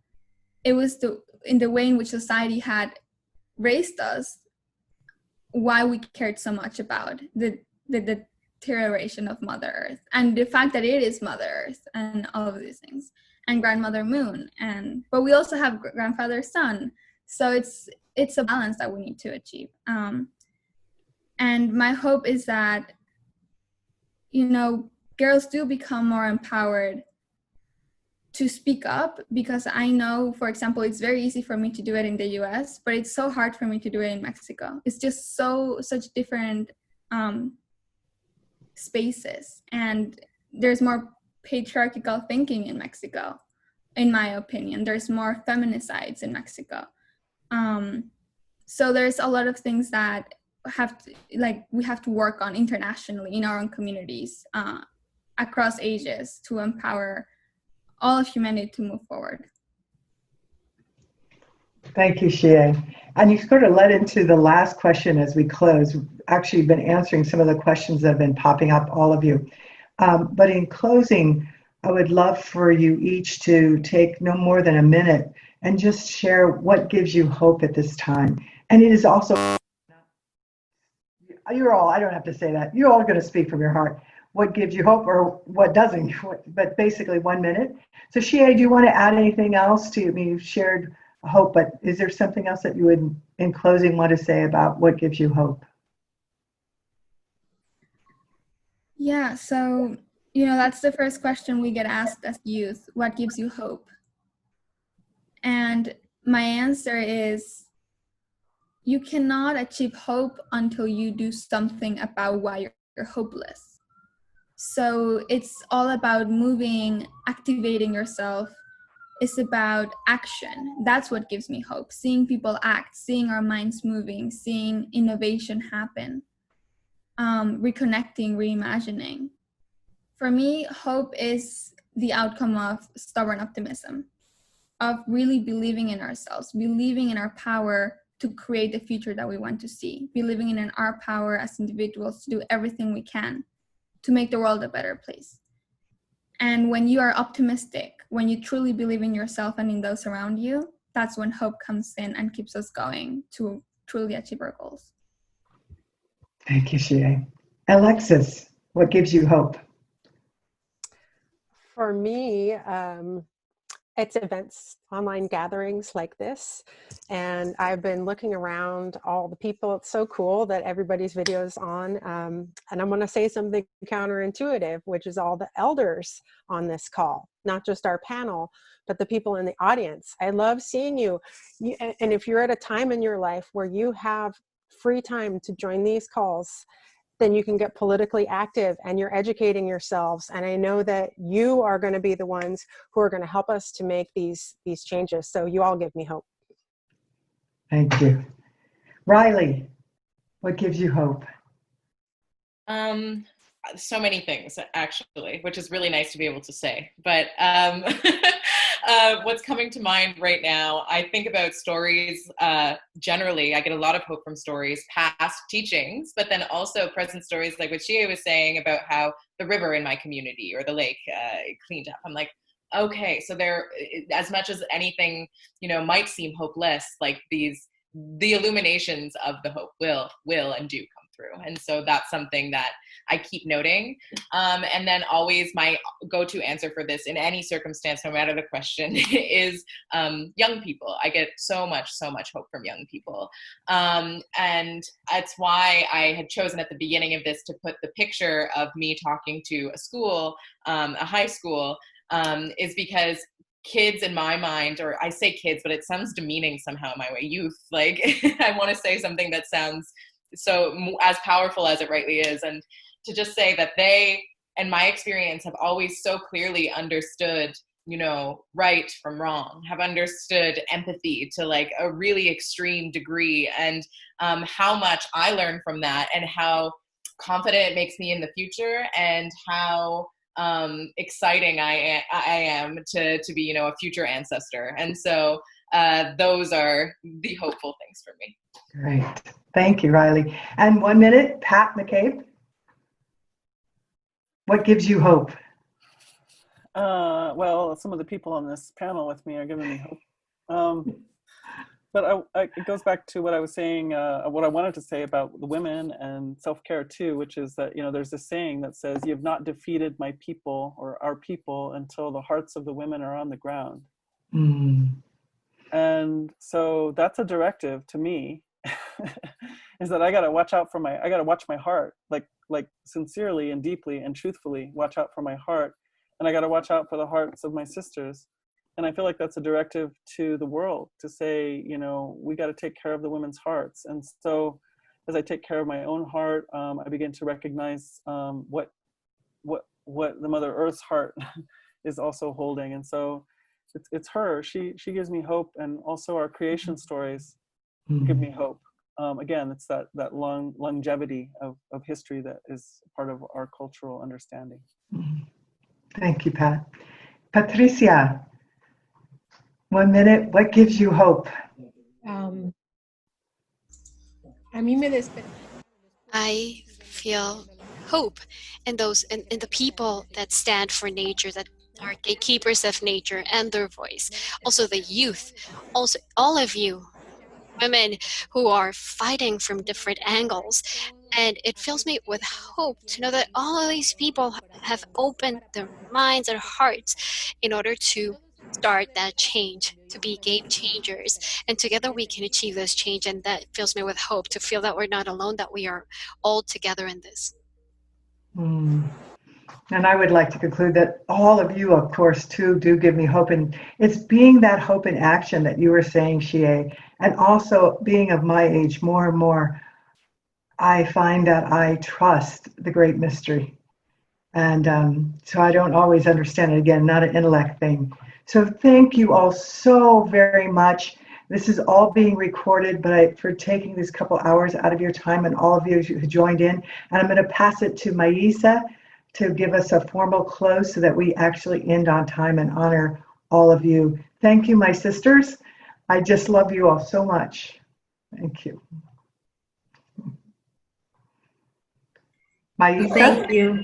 Speaker 9: it was in the way in which society had raised us, why we cared so much about the deterioration of Mother Earth, and the fact that it is Mother Earth and all of these things, and Grandmother Moon, but we also have Grandfather Sun. So it's a balance that we need to achieve. And my hope is that, you know, girls do become more empowered to speak up, because I know, for example, it's very easy for me to do it in the US, but it's so hard for me to do it in Mexico. It's just such different spaces, and there's more patriarchal thinking in Mexico, in my opinion. There's more feminicides in Mexico. So there's a lot of things that we have to work on internationally in our own communities, across ages, to empower all of humanity to move forward.
Speaker 3: Thank you, Xie. And you sort of led into the last question as we close. Actually, you've been answering some of the questions that have been popping up, all of you. But in closing, I would love for you each to take no more than a minute and just share what gives you hope at this time. And it is also, you're all, I don't have to say that, you're all going to speak from your heart. What gives you hope or what doesn't, but basically 1 minute. So Xie, do you want to add anything else to, I mean, you've shared hope, but is there something else that you would, in closing, want to say about what gives you hope?
Speaker 9: Yeah, so, you know, that's the first question we get asked as youth: what gives you hope? And my answer is, you cannot achieve hope until you do something about why you're hopeless. So it's all about moving, activating yourself. It's about action. That's what gives me hope. Seeing people act, seeing our minds moving, seeing innovation happen, reconnecting, reimagining. For me, hope is the outcome of stubborn optimism, of really believing in ourselves, believing in our power to create the future that we want to see, believing in our power as individuals to do everything we can to make the world a better place. And when you are optimistic, when you truly believe in yourself and in those around you, that's when hope comes in and keeps us going to truly achieve our goals.
Speaker 3: Thank you, Xie. Alexis, what gives you hope?
Speaker 7: For me, it's events, online gatherings like this. And I've been looking around all the people. It's so cool that everybody's video's on. And I'm going to say something counterintuitive, which is all the elders on this call, not just our panel, but the people in the audience. I love seeing you. And if you're at a time in your life where you have free time to join these calls, then you can get politically active and you're educating yourselves. And I know that you are going to be the ones who are going to help us to make these changes. So you all give me hope.
Speaker 3: Thank you. Riley, what gives you hope?
Speaker 8: So many things, actually, which is really nice to be able to say. But what's coming to mind right now, I think about stories generally. I get a lot of hope from stories, past teachings, but then also present stories, like what Xie was saying about how the river in my community or the lake cleaned up. I'm like, okay, so there, as much as anything, you know, might seem hopeless, like the illuminations of the hope will and do come through. And so that's something that I keep noting. And then always my go-to answer for this in any circumstance, no matter the question, is young people. I get so much hope from young people. And that's why I had chosen at the beginning of this to put the picture of me talking to a school, a high school, is because kids in my mind, or I say kids, but it sounds demeaning somehow in my way, youth, like I want to say something that sounds so as powerful as it rightly is, and to just say that they, in my experience, have always so clearly understood, you know, right from wrong, have understood empathy to like a really extreme degree, and how much I learned from that, and how confident it makes me in the future, and how exciting I am to be, you know, a future ancestor. And so those are the hopeful things for me.
Speaker 3: Great. Thank you, Riley. And 1 minute, Pat McCabe. What gives you hope?
Speaker 4: Well, some of the people on this panel with me are giving me hope. But it goes back to what I was saying, what I wanted to say about the women and self-care too, which is that, you know, there's this saying that says, "You have not defeated my people or our people until the hearts of the women are on the ground."
Speaker 3: Mm.
Speaker 4: And so that's a directive to me, is that I got to watch out for I got to watch my heart, like sincerely and deeply and truthfully watch out for my heart. And I got to watch out for the hearts of my sisters. And I feel like that's a directive to the world to say, you know, we got to take care of the women's hearts. And so as I take care of my own heart, I begin to recognize what the Mother Earth's heart is also holding. And so it's her. She gives me hope, and also our creation stories give me hope. Again, it's that longevity of history that is part of our cultural understanding.
Speaker 3: Thank you, Pat. Patricia, 1 minute, what gives you hope?
Speaker 6: I feel hope in in the people that stand for nature, that are gatekeepers of nature and their voice. Also the youth, also all of you women who are fighting from different angles. And it fills me with hope to know that all of these people have opened their minds and hearts in order to start that change, to be game changers. And together we can achieve this change. And that fills me with hope to feel that we're not alone, that we are all together in this.
Speaker 3: And I would like to conclude that all of you, of course, too, do give me hope. And it's being that hope in action that you were saying, Shie, and also being of my age more and more, I find that I trust the great mystery. And so I don't always understand it. Again, not an intellect thing. So thank you all so very much. This is all being recorded, but for taking these couple hours out of your time, and all of you who joined in. And I'm going to pass it to Maisa to give us a formal close so that we actually end on time and honor all of you. Thank you, my sisters. I just love you all so much. Thank you. Maisa?
Speaker 1: Thank you.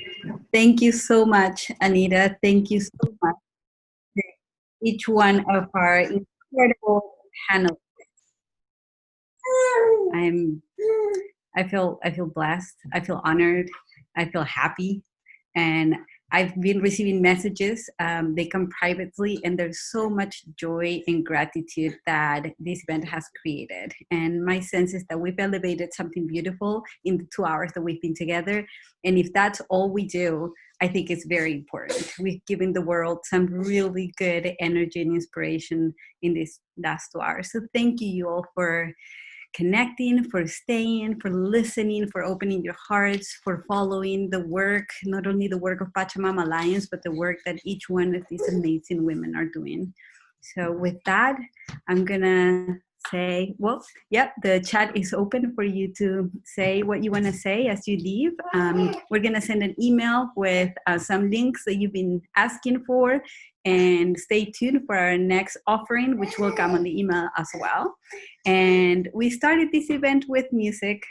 Speaker 1: Thank you so much, Anita. Thank you so much to each one of our incredible panelists. I feel blessed. I feel honored. I feel happy. And I've been receiving messages. They come privately, and there's so much joy and gratitude that this event has created. And my sense is that we've elevated something beautiful in the 2 hours that we've been together. And if that's all we do, I think it's very important. We've given the world some really good energy and inspiration in these last 2 hours. So thank you all for connecting, for staying, for listening, for opening your hearts, for following the work, not only the work of Pachamama Alliance, but the work that each one of these amazing women are doing. So with that, I'm gonna say, well, yep, the chat is open for you to say what you wanna say as you leave. We're gonna send an email with some links that you've been asking for, and stay tuned for our next offering, which will come on the email as well. And we started this event with music,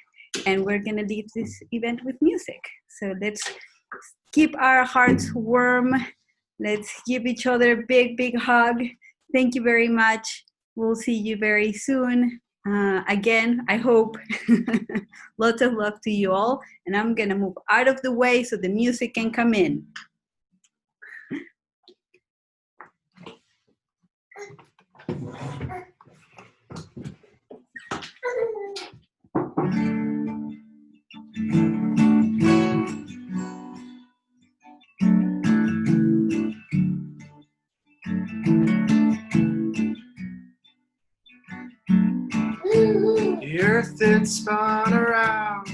Speaker 1: and we're gonna leave this event with music. So let's keep our hearts warm. Let's give each other a big, big hug. Thank you very much. We'll see you very soon. Again, I hope. Lots of love to you all. And I'm gonna move out of the way so the music can come in.
Speaker 10: The earth had spun around,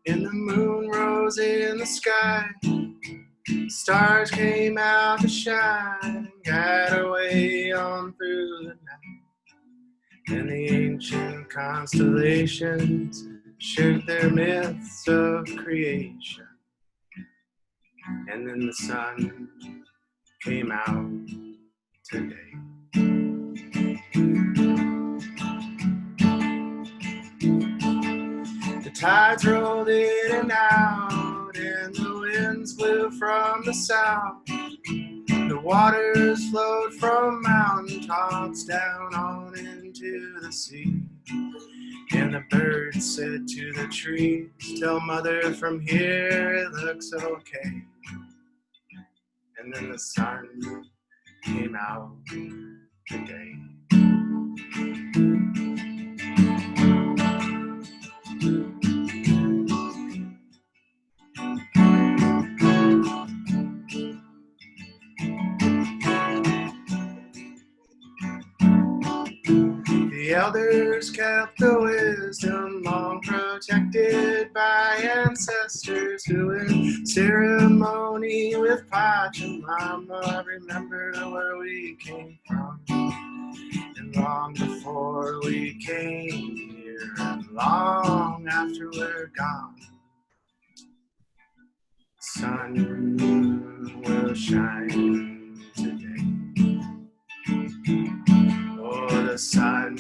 Speaker 10: and the moon rose in the sky. Stars came out to shine and guide away on through the night. And the ancient constellations shared their myths of creation. And then the sun came out today. The tides rolled in and out, and the winds blew from the south. The waters flowed from mountain tops down on into the sea. And the birds said to the trees, tell mother from here it looks okay. And then the sun came out today. The elders kept the wisdom long protected by ancestors who in ceremony with Pachamama remember where we came from. And long before we came here and long after we're gone, sun will shine today. Oh, the sun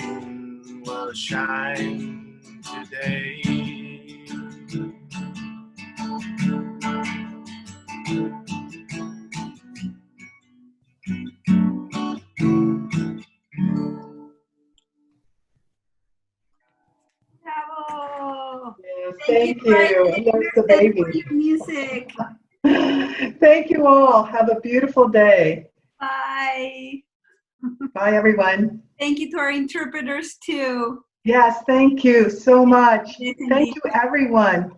Speaker 10: will shine today.
Speaker 1: Bravo!
Speaker 3: Yes, thank you.
Speaker 1: Brian.
Speaker 3: There's the baby.
Speaker 1: For your music.
Speaker 3: Thank you all. Have a beautiful day.
Speaker 1: Bye.
Speaker 3: Bye, everyone.
Speaker 1: Thank you to our interpreters too.
Speaker 3: Yes, thank you so much.
Speaker 1: Yes,
Speaker 3: Thank you, everyone.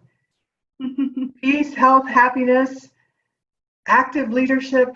Speaker 3: Peace, health, happiness, active leadership.